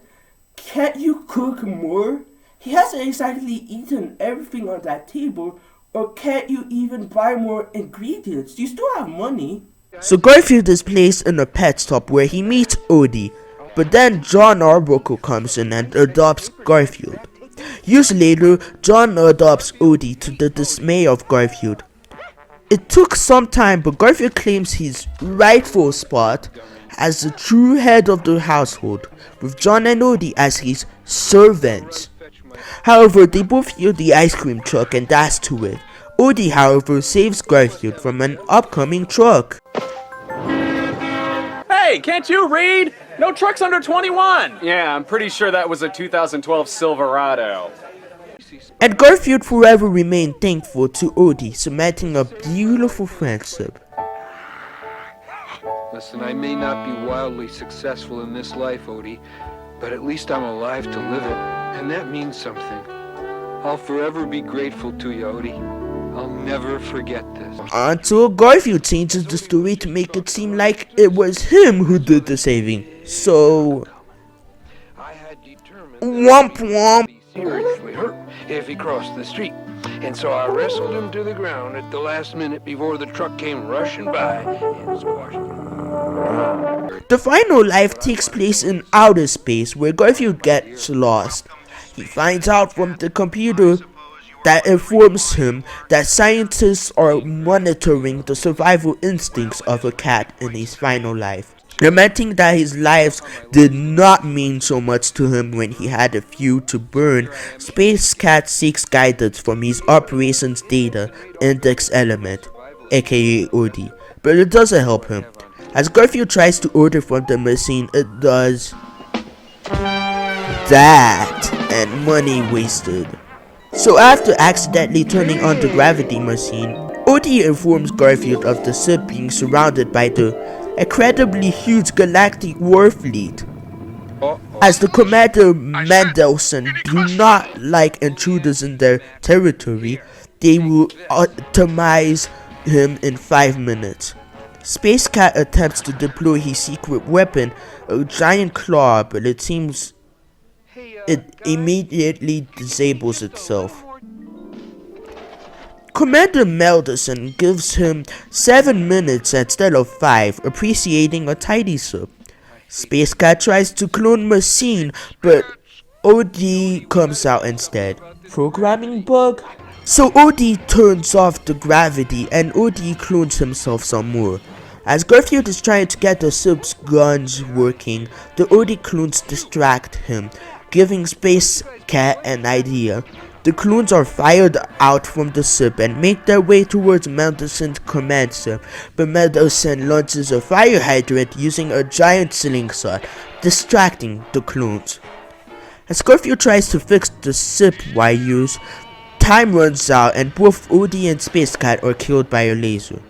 Can't you cook more? He hasn't exactly eaten everything on that table. Or can't you even buy more ingredients? You still have money. So Garfield is placed in a pet shop where he meets Odie. But then John Arbuckle comes in and adopts Garfield. Years later, John adopts Odie to the dismay of Garfield. It took some time, but Garfield claims his rightful spot as the true head of the household, with John and Odie as his servants. However, they both hear the ice cream truck and dash to it. Odie, however, saves Garfield from an upcoming truck. Hey, can't you read? No trucks under 21. Yeah, I'm pretty sure that was a 2012 Silverado. And Garfield forever remained thankful to Odie, cementing a beautiful friendship. Listen, I may not be wildly successful in this life, Odie, but at least I'm alive to live it, and that means something. I'll forever be grateful to you, Odie. I'll never forget this. Until Garfield changes the story to make it seem like it was him who did the saving. So, womp womp. Seriously hurt if he crossed the street. And so I wrestled him to the ground at the last minute before the truck came rushing by and squashed him. The final life takes place in outer space where Garfield gets lost. He finds out from the computer that informs him that scientists are monitoring the survival instincts of a cat in his final life. Lamenting that his lives did not mean so much to him when he had a few to burn, Space Cat seeks guidance from his operations data index element, aka Odie, but it doesn't help him. As Garfield tries to order from the machine, it does that, and money wasted. So after accidentally turning on the gravity machine, Odie informs Garfield of the ship being surrounded by the incredibly huge galactic war fleet. As the Commander Mendelsohn do not like intruders in their territory, they will atomize him in 5 minutes. Space Cat attempts to deploy his secret weapon, a giant claw, but it seems it immediately disables itself. Commander Mendelsohn gives him 7 minutes instead of 5, appreciating a tidy sip. Space Cat tries to clone machine, but Odie comes out instead. Programming bug? So Odie turns off the gravity and Odie clones himself some more. As Garfield is trying to get the ship's guns working, the Odie clones distract him, giving Space Cat an idea. The clones are fired out from the ship and make their way towards Mendelssohn's command ship, but Mendelssohn launches a fire hydrant using a giant slingshot, distracting the clones. As Garfield tries to fix the ship wires, time runs out and both Odie and Space Cat are killed by a laser.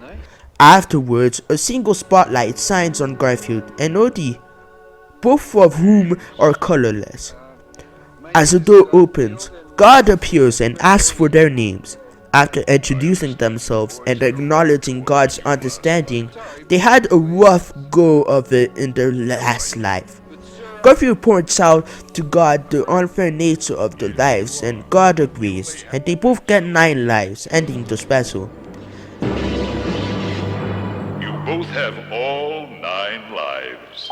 Afterwards, a single spotlight shines on Garfield and Odie, both of whom are colorless. As the door opens, God appears and asks for their names. After introducing themselves and acknowledging God's understanding, they had a rough go of it in their last life. Garfield points out to God the unfair nature of their lives, and God agrees, and they both get 9 lives, ending the special. You both have all 9 lives.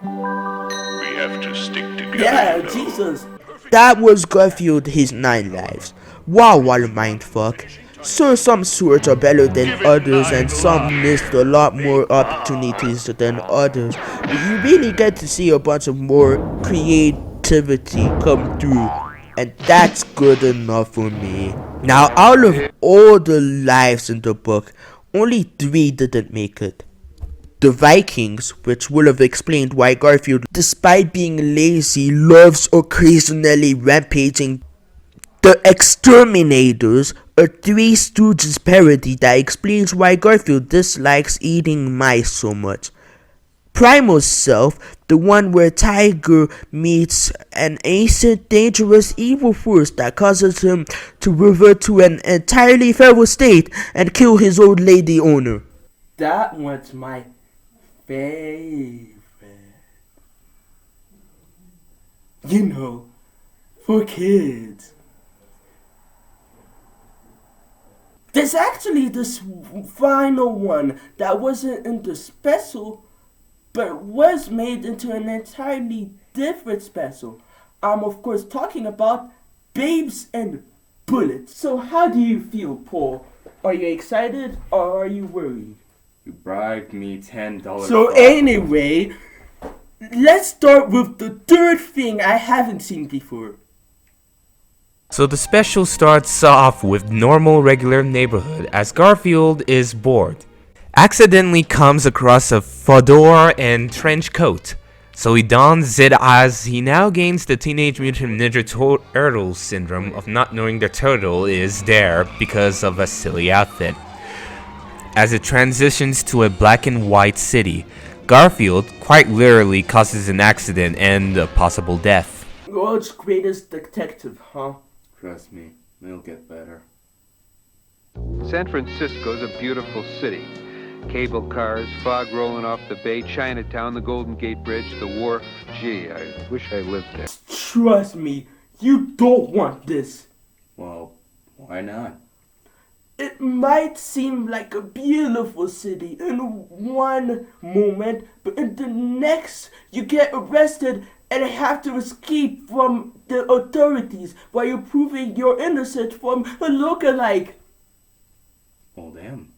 We have to stick together. Yeah, you know. Jesus. That was Garfield, his 9 lives. Wow, what a mindfuck. Sure, some swords are better than others and some missed a lot more opportunities than others, but you really get to see a bunch of more creativity come through, and that's good enough for me. Now, out of all the lives in the book, only 3 didn't make it. The Vikings, which would have explained why Garfield, despite being lazy, loves occasionally rampaging. The Exterminators, a Three Stooges parody that explains why Garfield dislikes eating mice so much. Primal Self, the one where Tiger meets an ancient, dangerous, evil force that causes him to revert to an entirely feral state and kill his old lady owner. That one's my favorite. You know, for kids. There's actually this final one that wasn't in the special, but was made into an entirely different special. I'm of course talking about Babes and Bullets. So how do you feel, Paul? Are you excited or are you worried? You bribed me $10. So anyway, let's start with the third thing I haven't seen before. So the special starts off with normal regular neighborhood as Garfield is bored. Accidentally comes across a fedora and trench coat. So he dons it as he now gains the Teenage Mutant Ninja Turtles syndrome of not knowing the turtle is there because of a silly outfit. as it transitions to a black and white city. Garfield quite literally causes an accident and a possible death. World's greatest detective, huh? Trust me, it'll get better. San Francisco's a beautiful city. Cable cars, fog rolling off the bay, Chinatown, the Golden Gate Bridge, the wharf. Gee, I wish I lived there. Trust me, you don't want this. Well, why not? It might seem like a beautiful city in one moment, but in the next you get arrested and have to escape from the authorities while you're proving your innocence from a lookalike. Well, damn.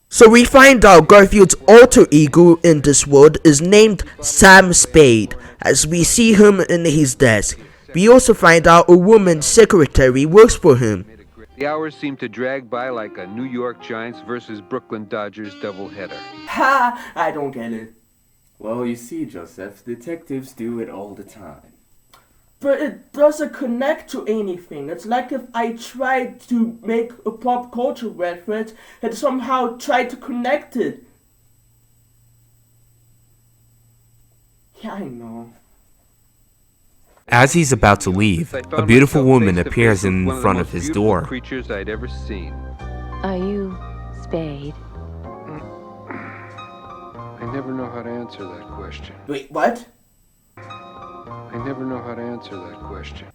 So we find out Garfield's alter ego in this world is named Sam Spade, as we see him in his desk. We also find out a woman secretary works for him. The hours seem to drag by like a New York Giants versus Brooklyn Dodgers doubleheader. Ha! I don't get it. Well, you see, Joseph, detectives do it all the time. But it doesn't connect to anything. It's like if I tried to make a pop culture reference and somehow tried to connect it. Yeah, I know. As he's about to leave, a beautiful woman appears in front of his door. Creatures I'd ever seen. Are you Spade? I never know how to answer that question. Wait, what? I never know how to answer that question.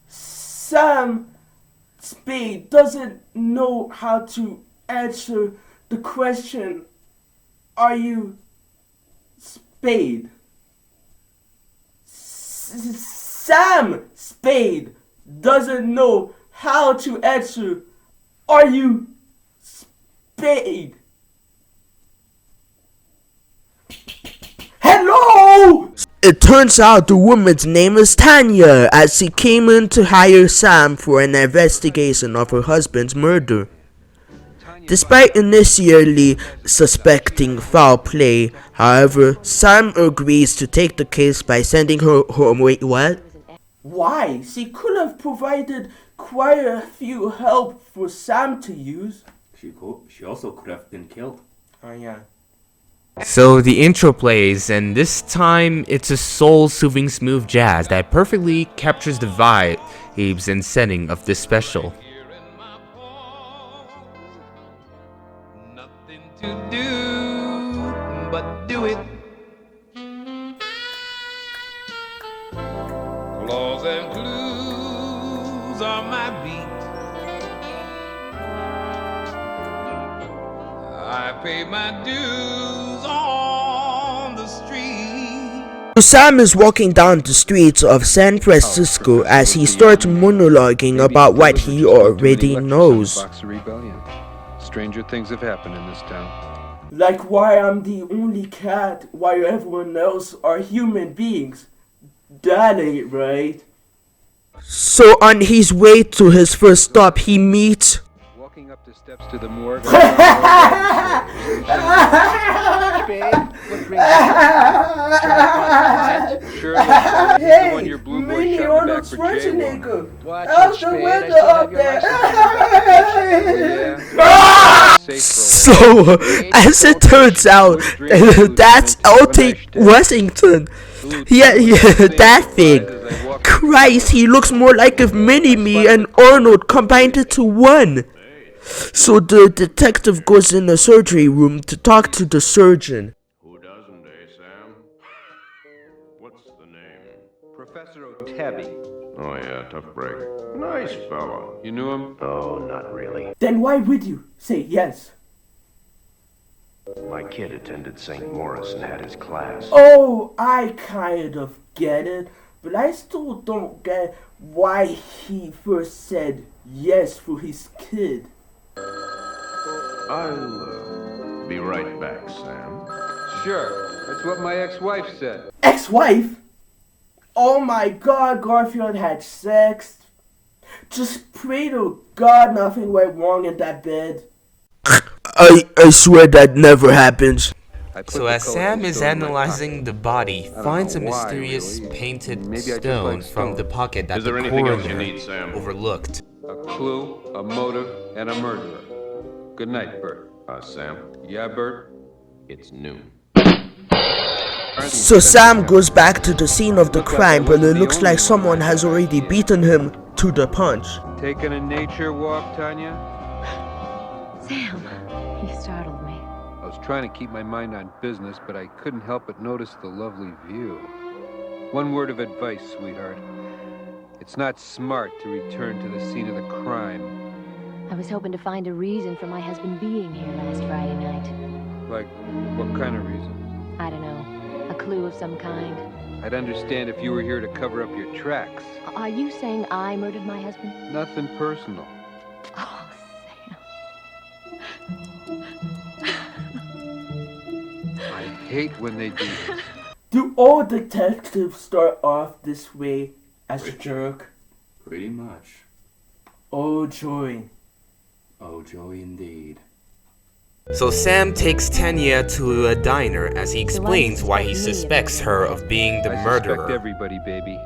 Sam Spade doesn't know how to answer the question, are you Spade? Sam Spade doesn't know how to answer, are you Spade? Hello! It turns out the woman's name is Tanya, as she came in to hire Sam for an investigation of her husband's murder. Despite initially suspecting foul play, however, Sam agrees to take the case by sending her home. Wait, what? Why? She could have provided quite a few help for Sam to use. She also could have been killed. Oh yeah. So the intro plays, and this time it's a soul-soothing smooth jazz that perfectly captures the vibes and setting of this special. To do, but do it. Claws and clues are my beat. I pay my dues on the street. Sam is walking down the streets of San Francisco as he starts monologuing about what he already knows. Stranger things have happened in this town. Like why I'm the only cat while everyone else are human beings. That ain't right. So on his way to his first stop, he meets... Walking up the steps to the morgue. Hey, Mini Arnold Schwarzenegger. How's the weather up there? So, as it turns out, that's L.T. Washington. Yeah, that thing. Christ, he looks more like if Mini-Me and Arnold combined it to one. So the detective goes in the surgery room to talk to the surgeon. Who doesn't, Sam? What's the name? Professor O'Tabby. Oh yeah, tough break. Nice fella. You knew him? Oh, not really. Then why would you say yes? My kid attended St. Morris and had his class. Oh, I kind of get it, but I still don't get why he first said yes for his kid. I'll be right back, Sam. Sure, that's what my ex-wife said. Ex-wife? Oh my God, Garfield had sex. Just pray to God nothing went wrong in that bed. I swear that never happens. So as Sam is analyzing the body, finds a mysterious painted stone from the pocket that the coroner overlooked. A clue, a motive, and a murderer. Good night, Bert. Sam? Yeah, Bert? It's noon. So Sam goes back to the scene of the crime, but it looks like someone has already beaten him to the punch. Taking a nature walk, Tanya? Sam, you startled me. I was trying to keep my mind on business, but I couldn't help but notice the lovely view. One word of advice, sweetheart. It's not smart to return to the scene of the crime. I was hoping to find a reason for my husband being here last Friday night. Like, what kind of reason? I don't know. A clue of some kind. I'd understand if you were here to cover up your tracks. Are you saying I murdered my husband? Nothing personal. Oh, I hate when they do this. Do all detectives start off this way as a jerk? Pretty much. Oh, joy. Oh, joy indeed. So Sam takes Tanya to a diner as he explains why he suspects her of being the I murderer. suspect everybody, baby.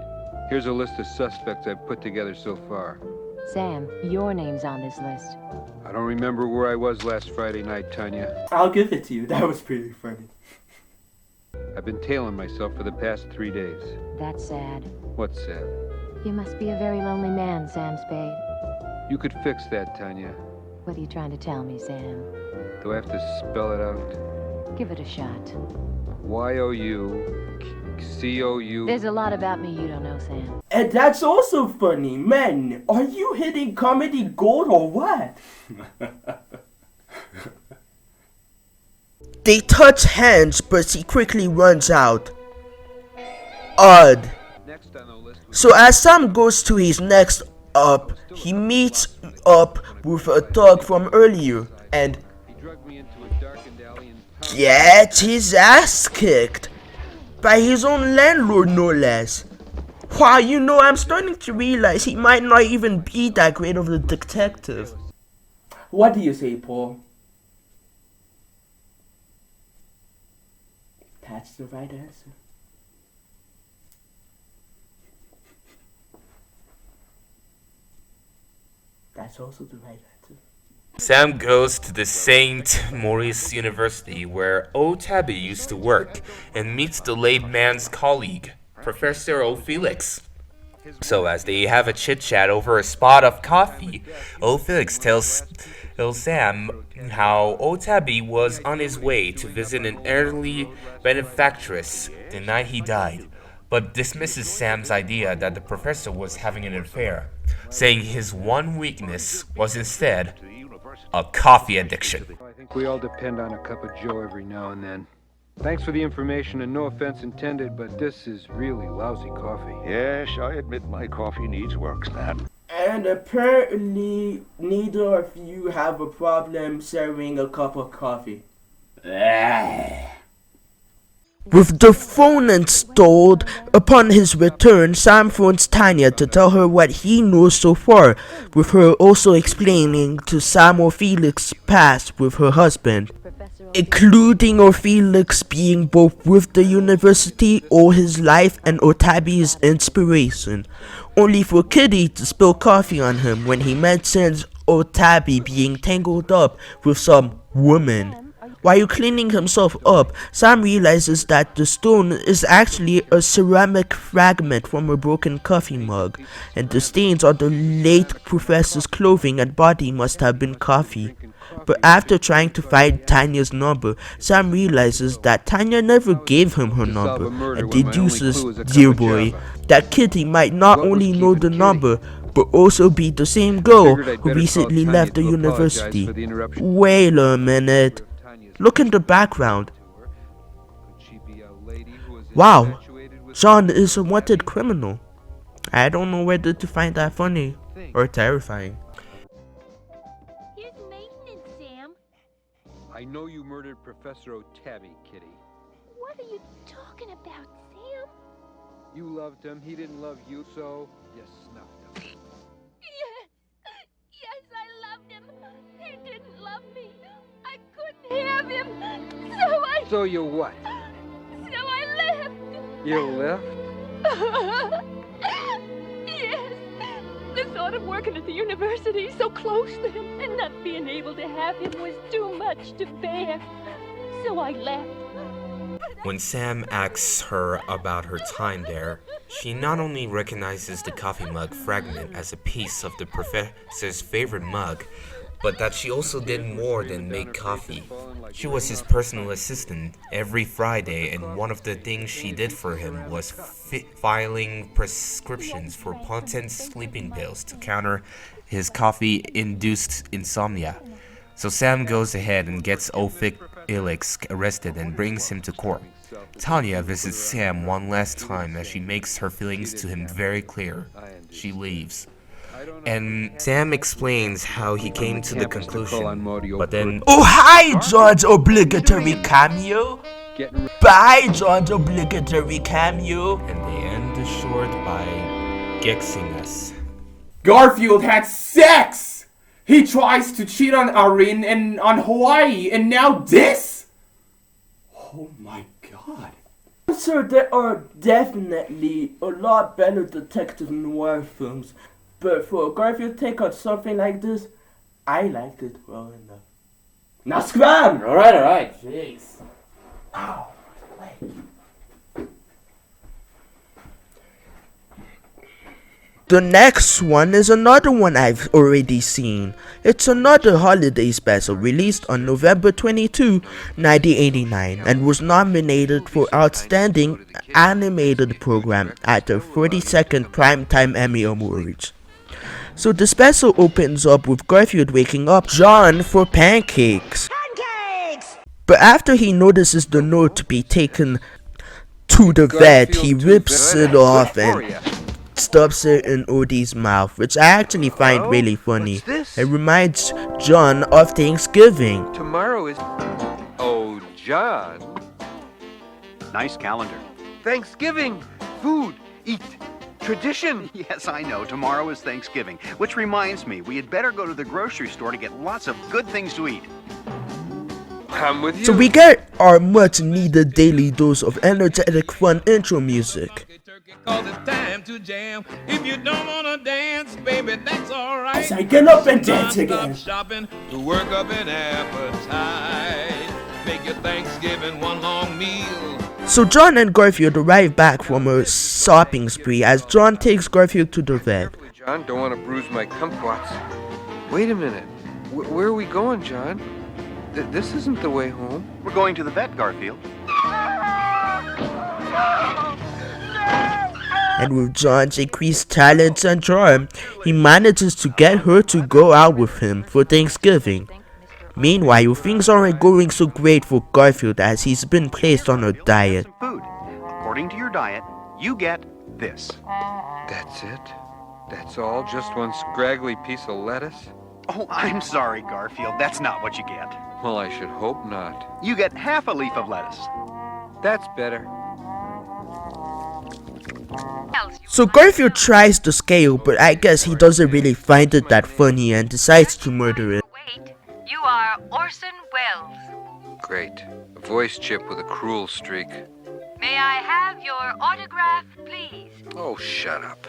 Here's a list of suspects I've put together so far. Sam, your name's on this list. I don't remember where I was last Friday night, Tanya. I'll give it to you. That was pretty funny. I've been tailing myself for the past 3 days. That's sad. What's sad? You must be a very lonely man, Sam Spade. You could fix that, Tanya. What are you trying to tell me, Sam? Do I have to spell it out? Give it a shot. Y-O-U-C-O-U. There's a lot about me you don't know, Sam. And that's also funny. Man, are you hitting comedy gold or what? They touch hands, but he quickly runs out. Odd. So as Sam goes to his next up, he meets up with a thug from earlier and gets his ass kicked by his own landlord, no less. Wow, you know, I'm starting to realize he might not even be that great of a detective. What do you say, Paul? That's the right answer. That's also the right answer. Sam goes to the St. Maurice University where O. Tabby used to work and meets the late man's colleague, Professor O. Felix. So as they have a chit-chat over a spot of coffee, O. Felix tells Sam how O. Tabby was on his way to visit an elderly benefactress the night he died, but dismisses Sam's idea that the professor was having an affair, saying his one weakness was instead a coffee addiction. I think we all depend on a cup of joe every now and then. Thanks for the information, and no offense intended, but this is really lousy coffee. Yes, I admit my coffee needs work, Stan. And apparently, neither of you have a problem serving a cup of coffee. With the phone installed, upon his return, Sam phones Tanya to tell her what he knows so far, with her also explaining to Sam or Felix's past with her husband, including or Felix being both with the university all his life and Otabi's inspiration, only for Kitty to spill coffee on him when he mentions Otabi being tangled up with some woman. While cleaning himself up, Sam realizes that the stone is actually a ceramic fragment from a broken coffee mug, and the stains on the late professor's clothing and body must have been coffee. But after trying to find Tanya's number, Sam realizes that Tanya never gave him her number, and deduces, dear boy, that Kitty might not only know the number, but also be the same girl who recently left the university. Wait a minute. Look in the background. Wow, John is a wanted criminal. I don't know whether to find that funny or terrifying. Here's maintenance, Sam. I know you murdered Professor O'Tabby, Kitty. What are you talking about, Sam? You loved him, he didn't love you, so you snuffed him. Yes, I loved him. He didn't love me. I couldn't have him. So you what? So I left. You left? Yes. This thought of working at the university so close to him, and not being able to have him was too much to bear. So I left. When Sam asks her about her time there, she not only recognizes the coffee mug fragment as a piece of the professor's favorite mug, but that she also did more than make coffee. She was his personal assistant every Friday, and one of the things she did for him was filing prescriptions for potent sleeping pills to counter his coffee-induced insomnia. So Sam goes ahead and gets Ophic Ilix arrested and brings him to court. Tanya visits Sam one last time as she makes her feelings to him very clear. She leaves. And Sam explains how he came to the conclusion, but then... Oh, hi, George obligatory cameo! Bye, George obligatory cameo! And they end the short by gexing us. Garfield had sex! He tries to cheat on Irene and on Hawaii, and now this? Oh my god. Sir, there are definitely a lot better detective noir films, but for a Garfield take on something like this, I liked it well enough. Now scram! Alright. Jeez. Ow, my leg. The next one is another one I've already seen. It's another holiday special released on November 22, 1989 and was nominated for Outstanding Animated Program at the 42nd Primetime Emmy Awards. So the special opens up with Garfield waking up John for pancakes. But after he notices the note to be taken to the vet, he rips it off and stuffs it in Odie's mouth, which I actually find really funny. It reminds John of Thanksgiving. Tomorrow is... Oh, John. Nice calendar. Thanksgiving. Food. Eat. Tradition. Yes, I know. Tomorrow is Thanksgiving. Which reminds me, we had better go to the grocery store to get lots of good things to eat. I'm with you. So we get our much needed daily dose of energetic, fun intro music. Cause it's time to jam. If you don't wanna dance, baby, that's alright. As I get up and dance again. Shopping to work up an appetite. Make your Thanksgiving one long meal. So John and Garfield arrive back from a shopping spree as John takes Garfield to the vet. John, don't want to bruise my kumquats. Wait a minute. Where are we going, John? This isn't the way home. We're going to the vet, Garfield. And with John's increased talents and charm, he manages to get her to go out with him for Thanksgiving. Meanwhile, things aren't going so great for Garfield as he's been placed on a diet. Food. According to your diet, you get this. That's it? That's all? Just one scraggly piece of lettuce? Oh, I'm sorry, Garfield. That's not what you get. Well, I should hope not. You get half a leaf of lettuce. That's better. So Garfield tries to scale, but I guess he doesn't really find it that funny and decides to murder it. Wait, you are Orson Welles. Great. A voice chip with a cruel streak. May I have your autograph, please? Oh, shut up.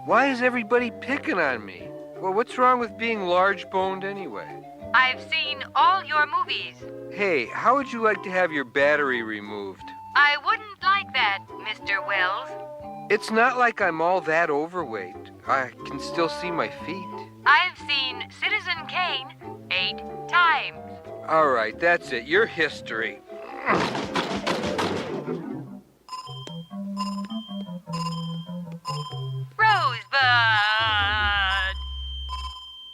Why is everybody picking on me? Well, what's wrong with being large-boned anyway? I've seen all your movies. Hey, how would you like to have your battery removed? I wouldn't like that, Mr. Wells. It's not like I'm all that overweight. I can still see my feet. I've seen Citizen Kane 8 times. All right, that's it. Your history. Rosebud!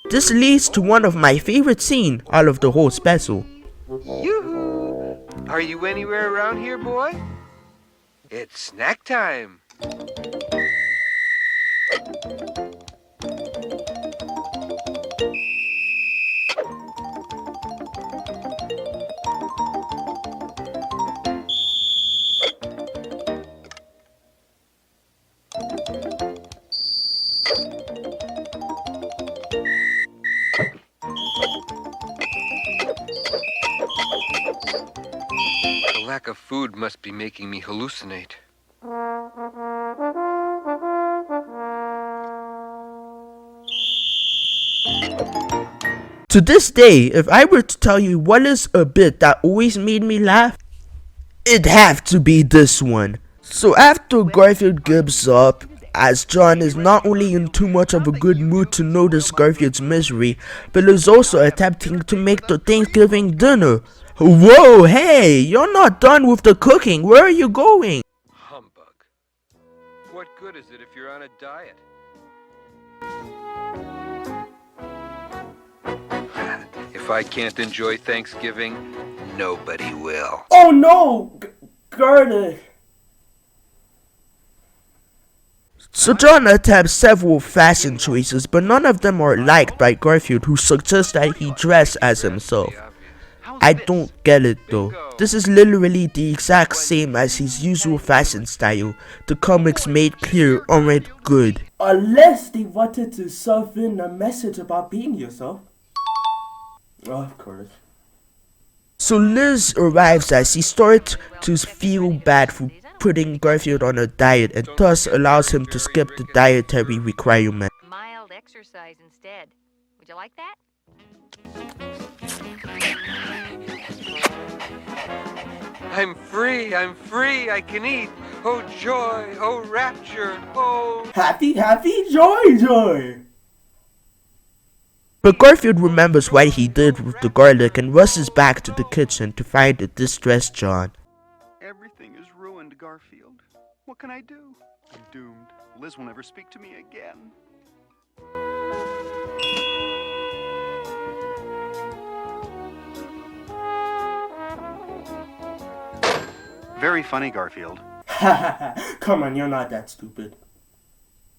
This leads to one of my favorite scenes out of the whole special. Yoo-hoo! Are you anywhere around here, boy? It's snack time. The lack of food must be making me hallucinate. To this day, if I were to tell you what is a bit that always made me laugh, it'd have to be this one. So after Garfield gives up, as John is not only in too much of a good mood to notice Garfield's misery, but is also attempting to make the Thanksgiving dinner. Whoa, hey, you're not done with the cooking. Where are you going? Humbug. What good is it if you're on a diet? If I can't enjoy Thanksgiving, nobody will. Oh no! Gerda! So John attempts several fashion choices, but none of them are liked by Garfield, who suggests that he dress as himself. I don't get it though. This is literally the exact same as his usual fashion style. The comics made clear aren't good. Unless they wanted to serve in a message about being yourself. Oh, of course. So Liz arrives as he starts to feel bad for putting Garfield on a diet and thus allows him to skip the dietary requirement. Mild exercise instead. Would you like that? I'm free, I can eat. Oh joy, oh rapture, oh... Happy, joy! But Garfield remembers what he did with the garlic and rushes back to the kitchen to find a distressed John. Everything is ruined, Garfield. What can I do? I'm doomed. Liz will never speak to me again. Very funny, Garfield. Come on, you're not that stupid.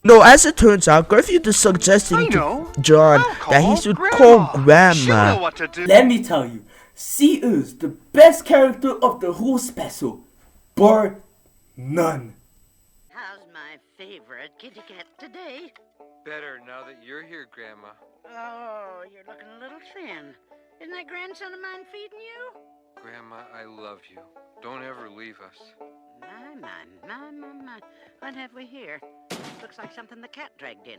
No, as it turns out, Garfield is suggesting to John that he should call Grandma. Let me tell you, she is the best character of the whole special, bar none. How's my favorite kitty cat today? Better now that you're here, Grandma. Oh, you're looking a little thin. Isn't that grandson of mine feeding you? Grandma, I love you. Don't ever leave us. My. What have we here? Looks like something the cat dragged in.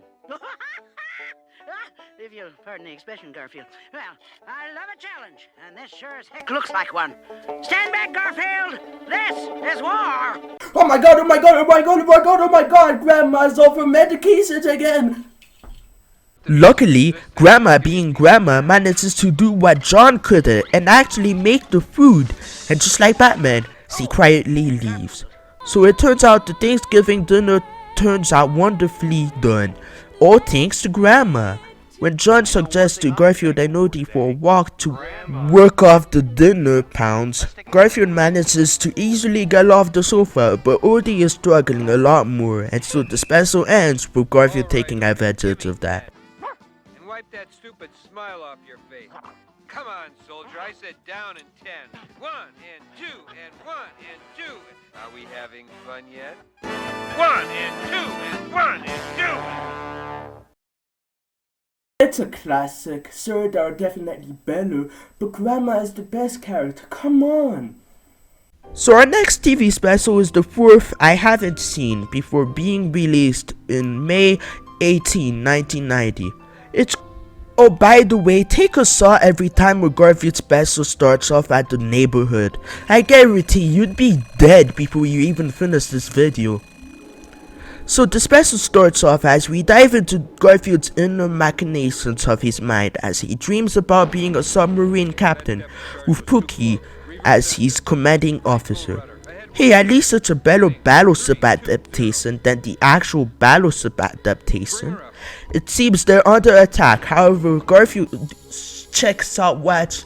If you'll pardon the expression, Garfield. Well, I love a challenge, and this sure as heck looks like one. Stand back, Garfield! This is war! Oh my god, oh my god, oh my god, oh my god, oh my god! Grandma's over medications again! Luckily, Grandma being Grandma manages to do what John couldn't and actually make the food. And just like Batman, she quietly leaves. So it turns out the Thanksgiving dinner turns out wonderfully done. All thanks to Grandma. When John suggests to Garfield and Odie for a walk to work off the dinner pounds, Garfield manages to easily get off the sofa, but Odie is struggling a lot more, and so the special ends with Garfield taking advantage of that. And wipe that stupid smile off your face. Come on, soldier, I said down in 10. 1 and 2 and 1 and 2. Are we having fun yet? 1 and 2 and 1 and 2. It's a classic. Sure, there are definitely better, but Grandma is the best character. Come on. So our next TV special is the fourth I haven't seen before being released in May 18, 1990. It's... Oh, by the way, take a saw every time a Garfield special starts off at the neighborhood. I guarantee you'd be dead before you even finish this video. So the special starts off as we dive into Garfield's inner machinations of his mind as he dreams about being a submarine captain with Pookie as his commanding officer. Hey, at least it's a better Battleship adaptation than the actual Battleship adaptation. It seems they're under attack, however Garfield checks out what...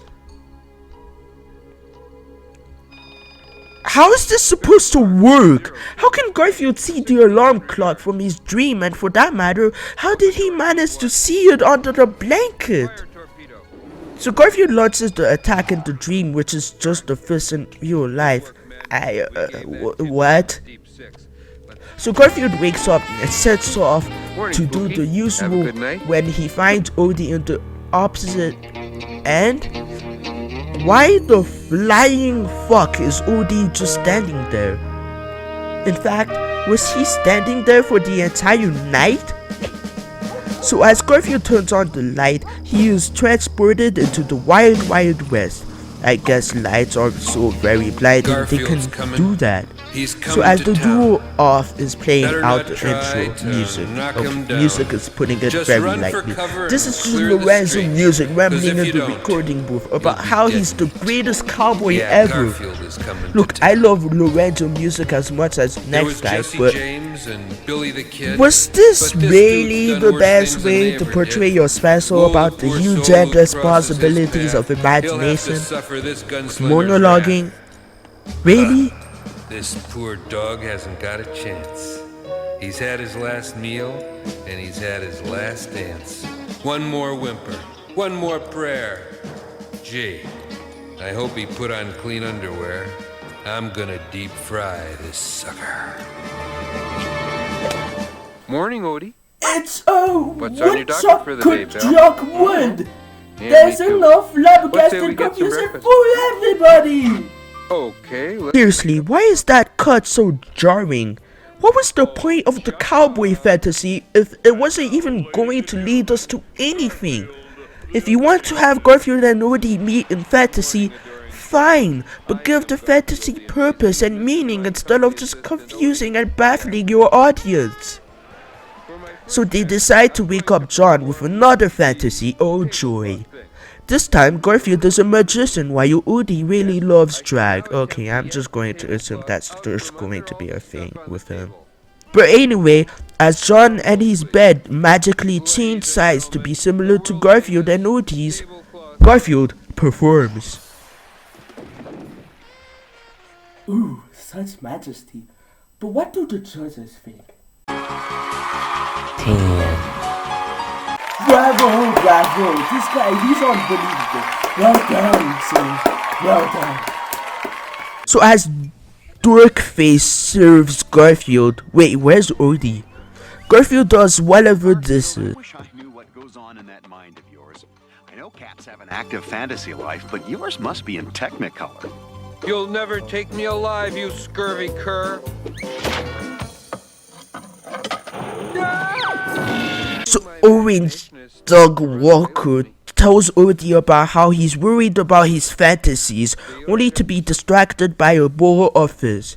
How is this supposed to work? How can Garfield see the alarm clock from his dream, and for that matter, how did he manage to see it under the blanket? So Garfield launches the attack in the dream, which is just a fist in real life. What? So Garfield wakes up and sets off to do the usual when he finds Odie in the opposite end. Why the flying fuck is Odie just standing there? In fact, was he standing there for the entire night? So as Garfield turns on the light, he is transported into the wild, wild west. I guess lights are so very blinding they can do that. So as the duo off is playing out the intro music, music is putting it very lightly. This is just Lorenzo music rambling in the recording booth about how he's the greatest cowboy ever. Look, I love Lorenzo music as much as next guy, but was this really the best way to portray your special about the huge endless possibilities of imagination? Monologuing? Really? This poor dog hasn't got a chance. He's had his last meal, and he's had his last dance. One more whimper, one more prayer. Gee, I hope he put on clean underwear. I'm gonna deep fry this sucker. Morning, Odie. It's What's on your docket up, for the day, good pal? Jock Wood. Yeah, There's me too. enough What say we flabbergasted get some confusion breakfast? for everybody. Okay, Seriously, why is that cut so jarring? What was the point of the cowboy fantasy if it wasn't even going to lead us to anything? If you want to have Garfield and Woody meet in fantasy, fine, but give the fantasy purpose and meaning instead of just confusing and baffling your audience. So they decide to wake up John with another fantasy, oh joy. This time, Garfield is a magician while Woody really loves drag. Okay, I'm just going to assume that's there's going to be a thing with him. But anyway, as John and his bed magically change size to be similar to Garfield and Woody's, Garfield performs. Ooh, such majesty. But what do the judges think? 10. Bravo, this guy, he's unbelievable. Well done, sir. Well done. So as Dorkface serves Garfield, wait, where's Odie? Garfield does whatever this is. I wish I knew what goes on in that mind of yours. I know cats have an active fantasy life, but yours must be in Technicolor. You'll never take me alive, you scurvy cur. So Orange Doug Walker tells Odie about how he's worried about his fantasies, only to be distracted by a bowl of fizz.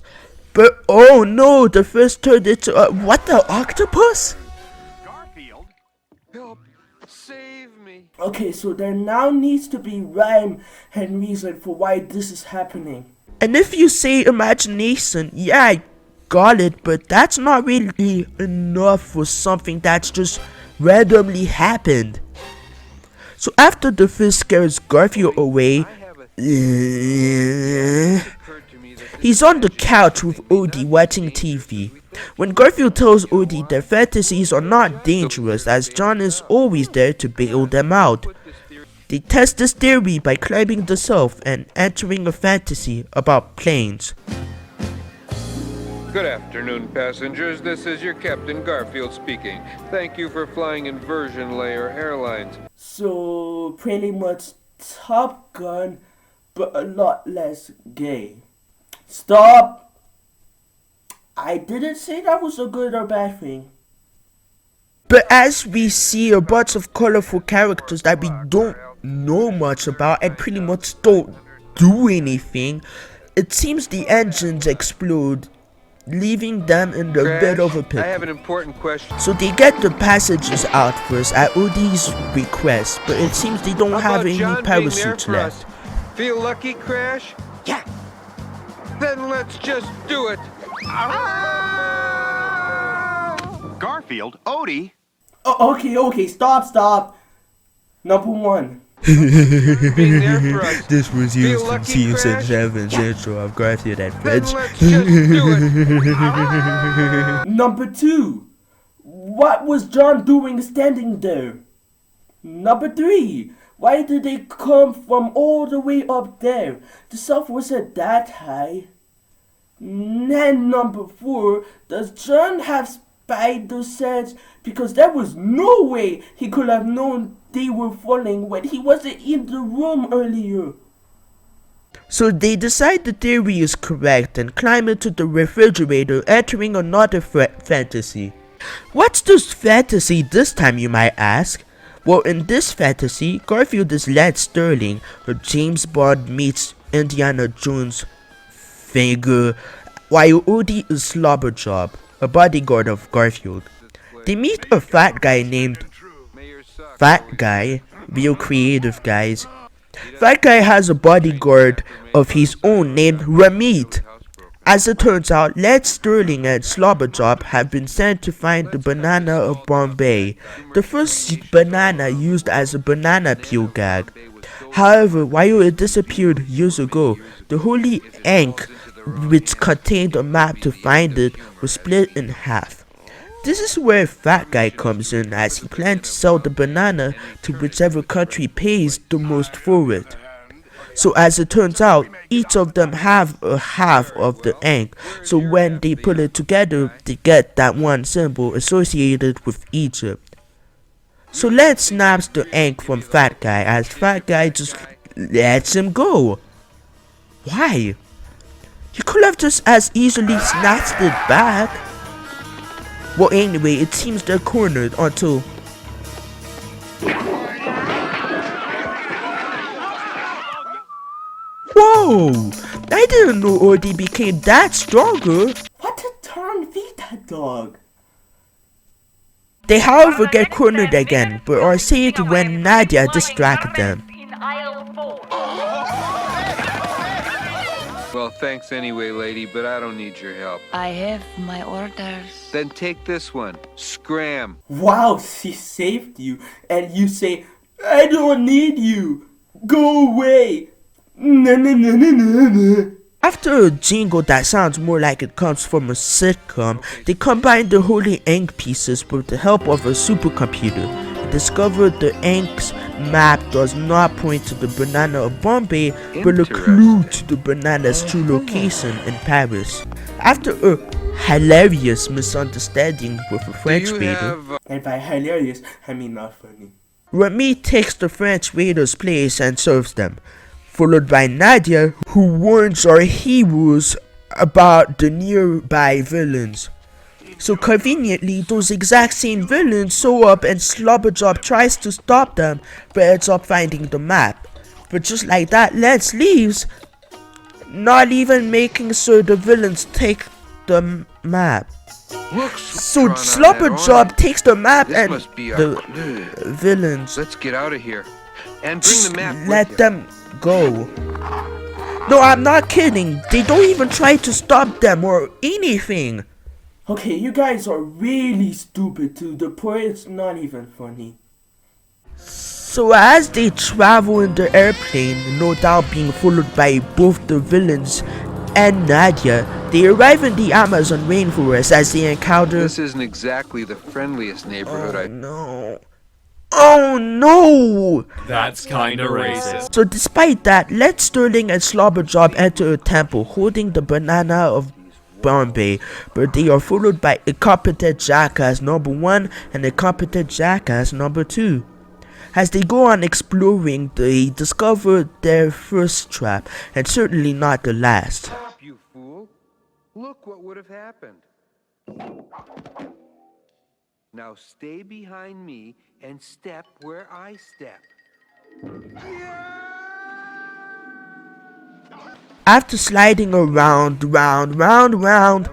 But oh no, the fizz turned into a what, the octopus? Garfield, help, save me. Okay, so there now needs to be rhyme and reason for why this is happening. And if you say imagination, yeah, I got it, but that's not really enough for something that's just randomly happened. So after the fizz scares Garfield away, he's on the couch with Odie watching TV. When Garfield tells Odie their fantasies are not dangerous as John is always there to bail them out. They test this theory by climbing the shelf and entering a fantasy about planes. Good afternoon, passengers. This is your Captain Garfield speaking. Thank you for flying Inversion Layer Airlines. So, pretty much Top Gun, but a lot less gay. Stop! I didn't say that was a good or bad thing. But as we see a bunch of colorful characters that we don't know much about and pretty much don't do anything, it seems the engines explode, leaving them in the bed of a pickle. I have an important question. So they get the passengers out first at Odie's request, but it seems they don't have any parachutes left. Feel lucky, Crash? Yeah. Then let's just do it. Garfield, Odie. Oh, okay, stop. Number one. This was used from season 7's intro of Garfield and Friends. Number two. What was John doing standing there? Number three. Why did they come from all the way up there? The shelf wasn't that high. And number four. Does John have spider sense? Because there was no way he could have known they were falling when he wasn't in the room earlier. So they decide the theory is correct and climb into the refrigerator, entering another fantasy. What's this fantasy this time, you might ask? Well, in this fantasy, Garfield is Led Sterling, or James Bond meets Indiana Jones figure, while Odie is Slobberjob, a bodyguard of Garfield. They meet a fat guy named Fat Guy, real creative guys. Fat Guy has a bodyguard of his own named Ramit. As it turns out, Led Sterling and Slobberjob have been sent to find the banana of Bombay, the first banana used as a banana peel gag. However, while it disappeared years ago, the holy ink which contained a map to find it was split in half. This is where Fat Guy comes in, as he plans to sell the banana to whichever country pays the most for it. So as it turns out, each of them have a half of the ink, so when they put it together, they get that one symbol associated with Egypt. So Led snaps the ink from Fat Guy, as Fat Guy just lets him go. Why? He could have just as easily snatched it back. Well, anyway, it seems they're cornered until... Whoa! I didn't know Odie became that stronger. What a turn Vita dog! They however get cornered again, but are saved when Nadia distracted them. Well, thanks anyway, lady, but I don't need your help. I have my orders. Then take this one. Scram. Wow, she saved you, and you say, I don't need you. Go away. After a jingle that sounds more like it comes from a sitcom, they combine the holy ink pieces with the help of a supercomputer. They discovered the ink's map does not point to the banana of Bombay, but a clue to the banana's true location in Paris. After a hilarious misunderstanding with a French waiter, and by hilarious, I mean not funny, Remy takes the French waiter's place and serves them, followed by Nadia, who warns our heroes about the nearby villains. So conveniently, those exact same villains show up and Slobberjob tries to stop them, but ends up finding the map. But just like that, Lance leaves, not even making sure the villains take the map. So Slobberjob takes the map and the villains Let's get out of here. And bring the map let with them go. No, I'm not kidding. They don't even try to stop them or anything. Okay, you guys are really stupid to the point it's not even funny. So as they travel in the airplane, no doubt being followed by both the villains and Nadia, they arrive in the Amazon rainforest as they encounter... This isn't exactly the friendliest neighborhood no. Oh no! That's kinda racist. So despite that, Led Sterling and Slobberjob enter a temple holding the banana of Bombay, but they are followed by incompetent jackass number 1 and incompetent jackass number 2. As they go on exploring, they discover their first trap, and certainly not the last. Stop, you fool. Look what would have happened. Now stay behind me and step where I step. After sliding around, round,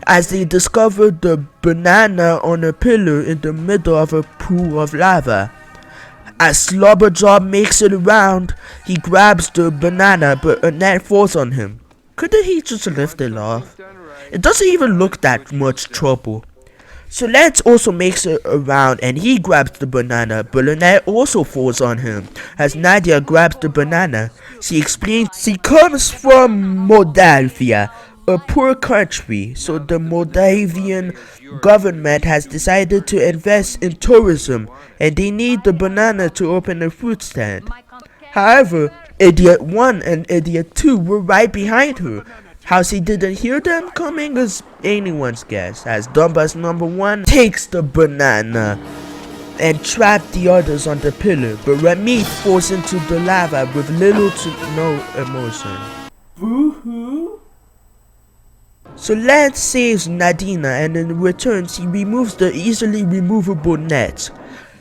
as they discover the banana on a pillar in the middle of a pool of lava. As Slobberjob makes it around, he grabs the banana, but a net falls on him. Couldn't he just lift it off? It doesn't even look that much trouble. So Lance also makes it around and he grabs the banana, but Lynette also falls on him. As Nadia grabs the banana, she explains she comes from Moldavia, a poor country, so the Moldavian government has decided to invest in tourism and they need the banana to open a fruit stand. However, Idiot 1 and Idiot 2 were right behind her. How she didn't hear them coming is anyone's guess, as Dumbass number 1 takes the banana and traps the others on the pillar, but Remy falls into the lava with little to no emotion. Boo-hoo? So Lance saves Nadina, and in return he removes the easily removable net.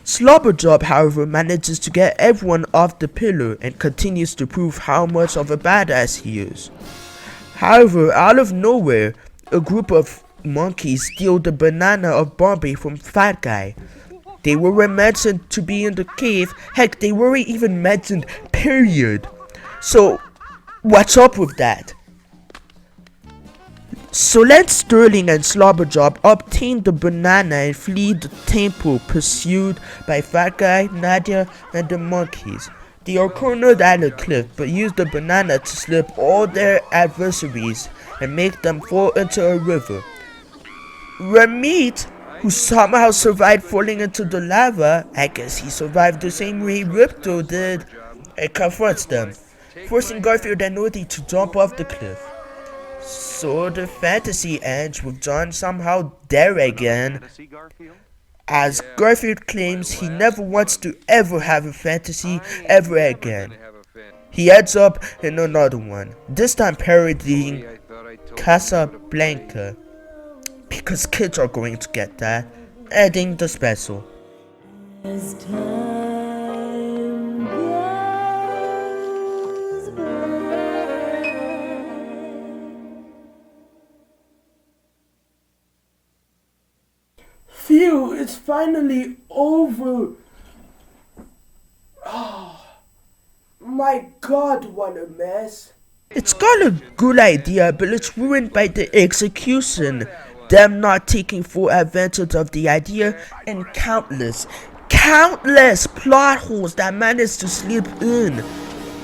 Slobberjob, however, manages to get everyone off the pillar and continues to prove how much of a badass he is. However, out of nowhere, a group of monkeys steal the banana of Barbie from Fat Guy. They weren't mentioned to be in the cave. Heck, they weren't even mentioned, period. So, what's up with that? So Lance Sterling and Slobberjob obtain the banana and flee the temple, pursued by Fat Guy, Nadia, and the monkeys. They are cornered at a cliff, but use the banana to slip all their adversaries and make them fall into a river. Ramit, who somehow survived falling into the lava, I guess he survived the same way Ripto did, and confronts them, forcing Garfield and Woody to jump off the cliff. So the fantasy ends with John somehow there again, as Garfield claims he never wants to ever have a fantasy ever again. He ends up in another one, this time parodying Casablanca, because kids are going to get that, ending the special. Phew, it's finally over. Oh, my God, what a mess. It's got a good idea, but it's ruined by the execution. Them not taking full advantage of the idea, and countless plot holes that managed to slip in.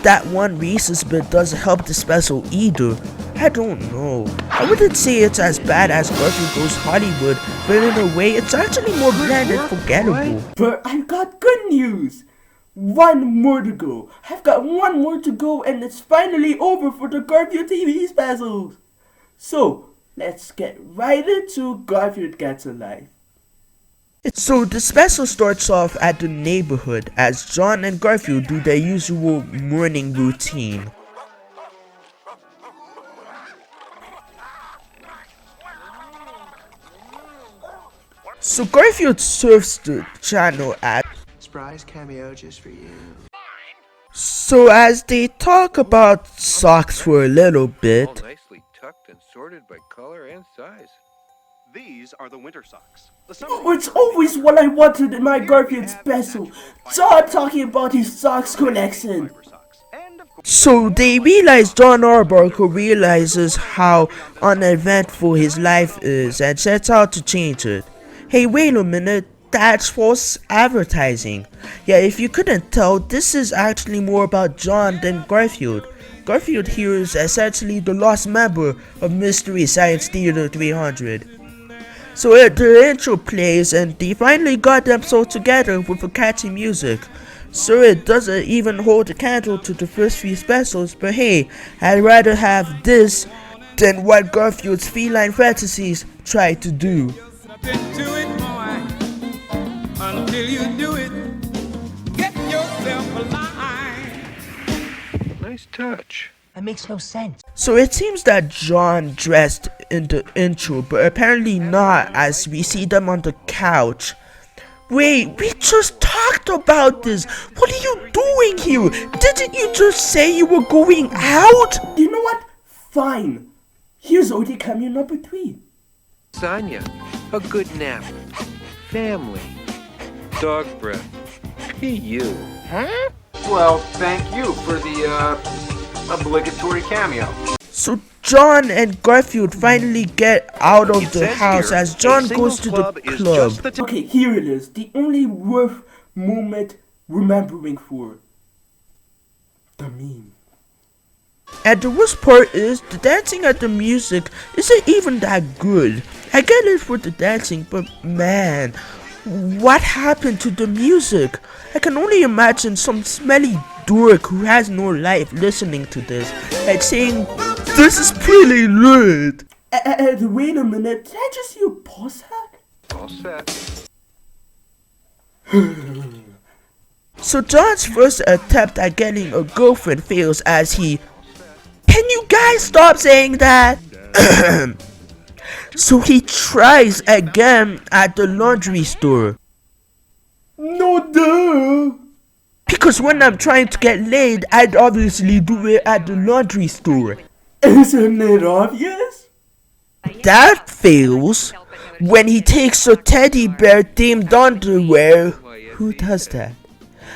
That one racist bit doesn't help the special either. I don't know. I wouldn't say it's as bad as Garfield Goes Hollywood, but in a way it's actually more bland and forgettable. But I've got good news. One more to go. I've got one more to go, and it's finally over for the Garfield TV specials. So, let's get right into Garfield Gets a Life. So the special starts off at the neighborhood as John and Garfield do their usual morning routine. So Garfield surfs the channel at surprise cameo just for you. So as they talk about socks for a little bit, all nicely tucked and sorted by color and size. These are the winter socks. Oh, it's always what I wanted in my Garfield special. John talking about his socks collection. So they realize John Arbuckle realizes how uneventful his life is and sets out to change it. Hey, wait a minute, that's false advertising. Yeah, if you couldn't tell, this is actually more about John than Garfield. Garfield here is essentially the lost member of Mystery Science Theater 300. So the intro plays and they finally got themselves together with a catchy music. So it doesn't even hold a candle to the first few specials, but hey, I'd rather have this than what Garfield's feline fantasies try to do. Into it, boy, until you do it, get yourself a line. Nice touch. That makes no sense. So it seems that John dressed in the intro, but apparently not, as we see them on the couch. Wait, we just talked about this. What are you doing here? Didn't you just say you were going out? You know what? Fine. Here's OD cameo number 3. Sonya, a good nap. Family. Dog breath. P.U. Huh? Well, thank you for the, obligatory cameo. So John and Garfield finally get out of the house as John goes to the club. Okay, here it is. The only worth moment remembering for. The meme. And the worst part is, the dancing at the music isn't even that good. I get it for the dancing, but man, what happened to the music? I can only imagine some smelly dork who has no life listening to this and saying, "This is pretty lit." Wait a minute, did I just hear pause that? All set. So John's first attempt at getting a girlfriend fails as he... Can you guys stop saying that? So he tries again at the laundry store. No duh! Because when I'm trying to get laid, I'd obviously do it at the laundry store. Isn't it obvious? That fails when he takes a teddy bear themed underwear. Who does that?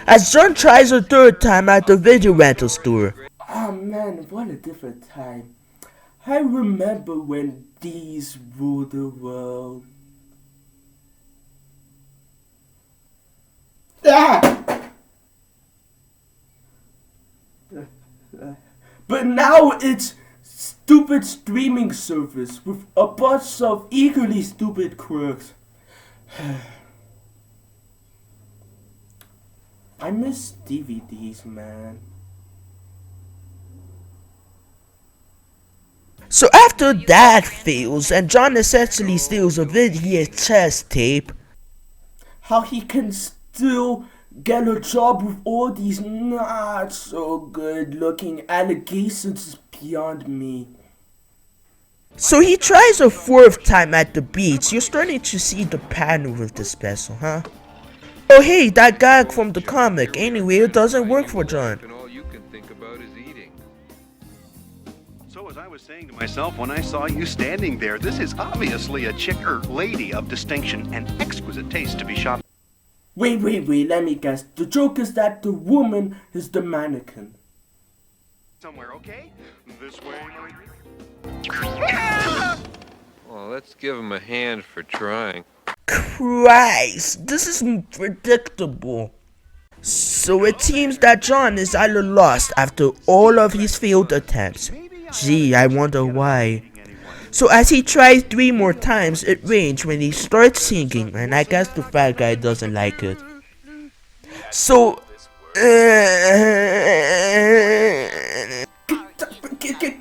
As John tries a third time at the video rental store. Oh man, what a different time. I remember when these ruled the world. Ah! But now it's stupid streaming service with a bunch of equally stupid quirks. I miss DVDs, man. So after that fails and John essentially steals a VHS tape, how he can still get a job with all these not so good looking allegations is beyond me. So he tries a fourth time at the beach. You're starting to see the pattern with the special, huh? Oh hey, that gag from the comic. Anyway, it doesn't work for John. All you can think about is eating. So as I was saying to myself when I saw you standing there, this is obviously a chick or lady of distinction and exquisite taste to be shopping. Wait, let me guess. The joke is that the woman is the mannequin. Somewhere, okay? This way. Well, let's give him a hand for trying. Christ, this is predictable. So it seems that John is at a loss after all of his failed attempts. Gee, I wonder why. So as he tries 3 more times, it rains when he starts singing, and I guess the fat guy doesn't like it. So,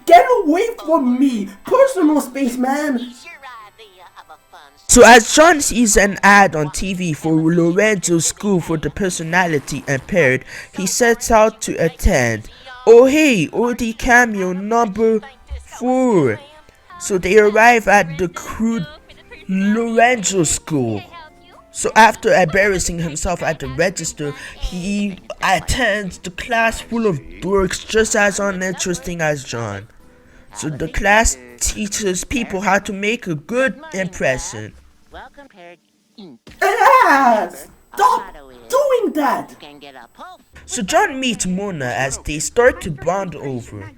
get away from me! Personal space, man! So as John sees an ad on TV for Lorenzo's School for the Personality Impaired, he sets out to attend. Oh hey, OD cameo number 4. So they arrive at the crude Lorenzo School. So after embarrassing himself at the register, he attends the class full of dorks just as uninteresting as John. So the class teaches people how to make a good impression. Stop doing that! So John meets Mona as they start to bond over.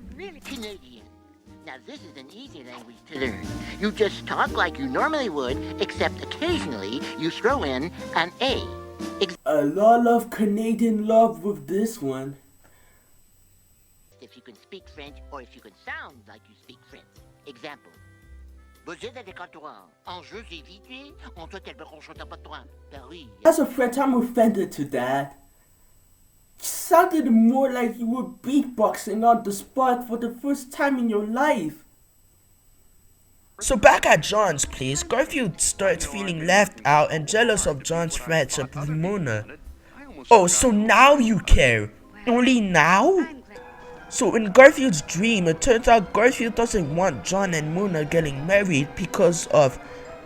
Now this is an easy language to learn. You just talk like you normally would, except occasionally you throw in an A. A lot of Canadian love with this one. If you can speak French or if you can sound like you speak French. Example. Vous êtes à décantoir. En jeu j'ai vite, en toi qu'elle me renchante pas toi. Paris. As a French, I'm offended to that. You sounded more like you were beatboxing on the spot for the first time in your life. So back at John's place, Garfield starts feeling left out and jealous of John's friendship with Mona. Oh, so now you care? Only now? So in Garfield's dream, it turns out Garfield doesn't want John and Mona getting married because of,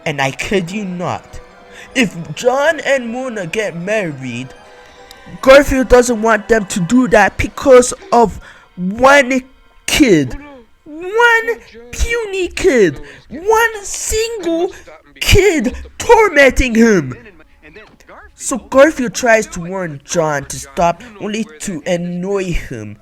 and I kid you not, if John and Mona get married, Garfield doesn't want them to do that because of one kid. One puny kid. One single kid tormenting him. So Garfield tries to warn John to stop, only to annoy him.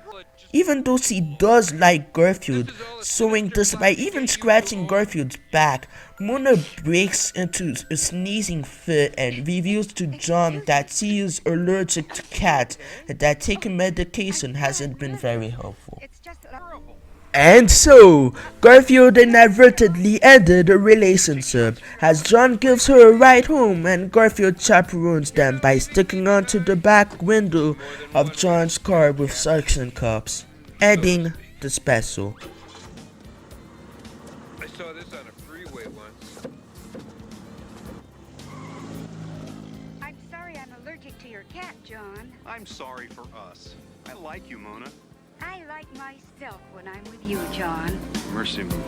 Even though she does like Garfield, showing this by even scratching Garfield's back, Mona breaks into a sneezing fit and reveals to John that she is allergic to cats and that taking medication hasn't been very helpful. And so, Garfield inadvertently ended a relationship as John gives her a ride home and Garfield chaperones them by sticking onto the back window of John's car with suction cups, ending the special. I saw this on a freeway once. I'm sorry I'm allergic to your cat, John. I'm sorry for us. I like you, Mona. I like myself when I'm with you, John. Mercy, Mona.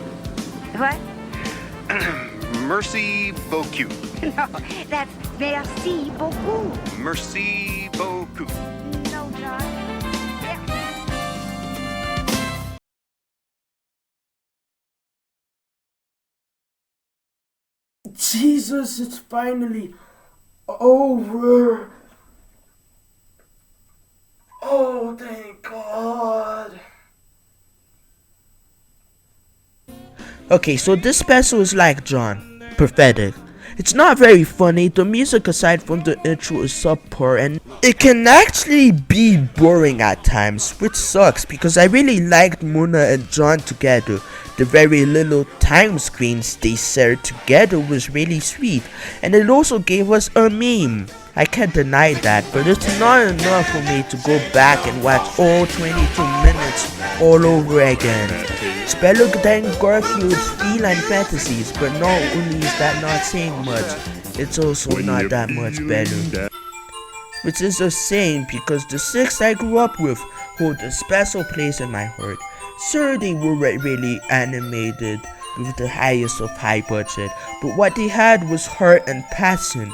What? Merci beaucoup. No, that's merci beaucoup. Merci beaucoup. No, John. Jesus, it's finally over. Oh, thank God. Okay, so this special is like John, pathetic. It's not very funny, the music aside from the intro is subpar, and it can actually be boring at times, which sucks because I really liked Mona and John together. The very little time screens they shared together was really sweet, and it also gave us a meme. I can't deny that, but it's not enough for me to go back and watch all 22 minutes all over again. It's better than Garfield's feline fantasies, but not only is that not saying much, it's also not that much better. Which is a shame because the six I grew up with hold a special place in my heart. Sure, they weren't really animated with the highest of high budget, but what they had was heart and passion.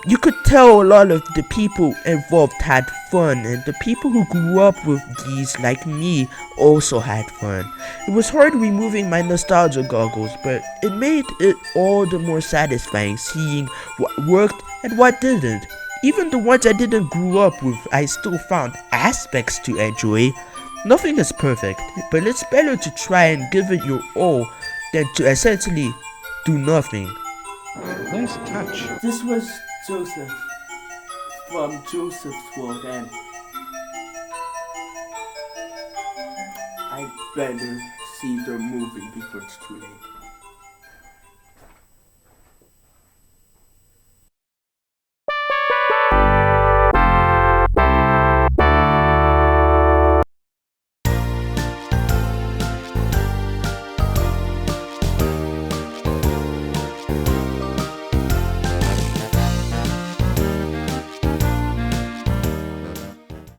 You could tell a lot of the people involved had fun, and the people who grew up with these, like me, also had fun. It was hard removing my nostalgia goggles, but it made it all the more satisfying seeing what worked and what didn't. Even the ones I didn't grow up with, I still found aspects to enjoy. Nothing is perfect, but it's better to try and give it your all than to essentially do nothing. Nice touch. This was Joseph from Joseph's World, and I better see the movie before it's too late.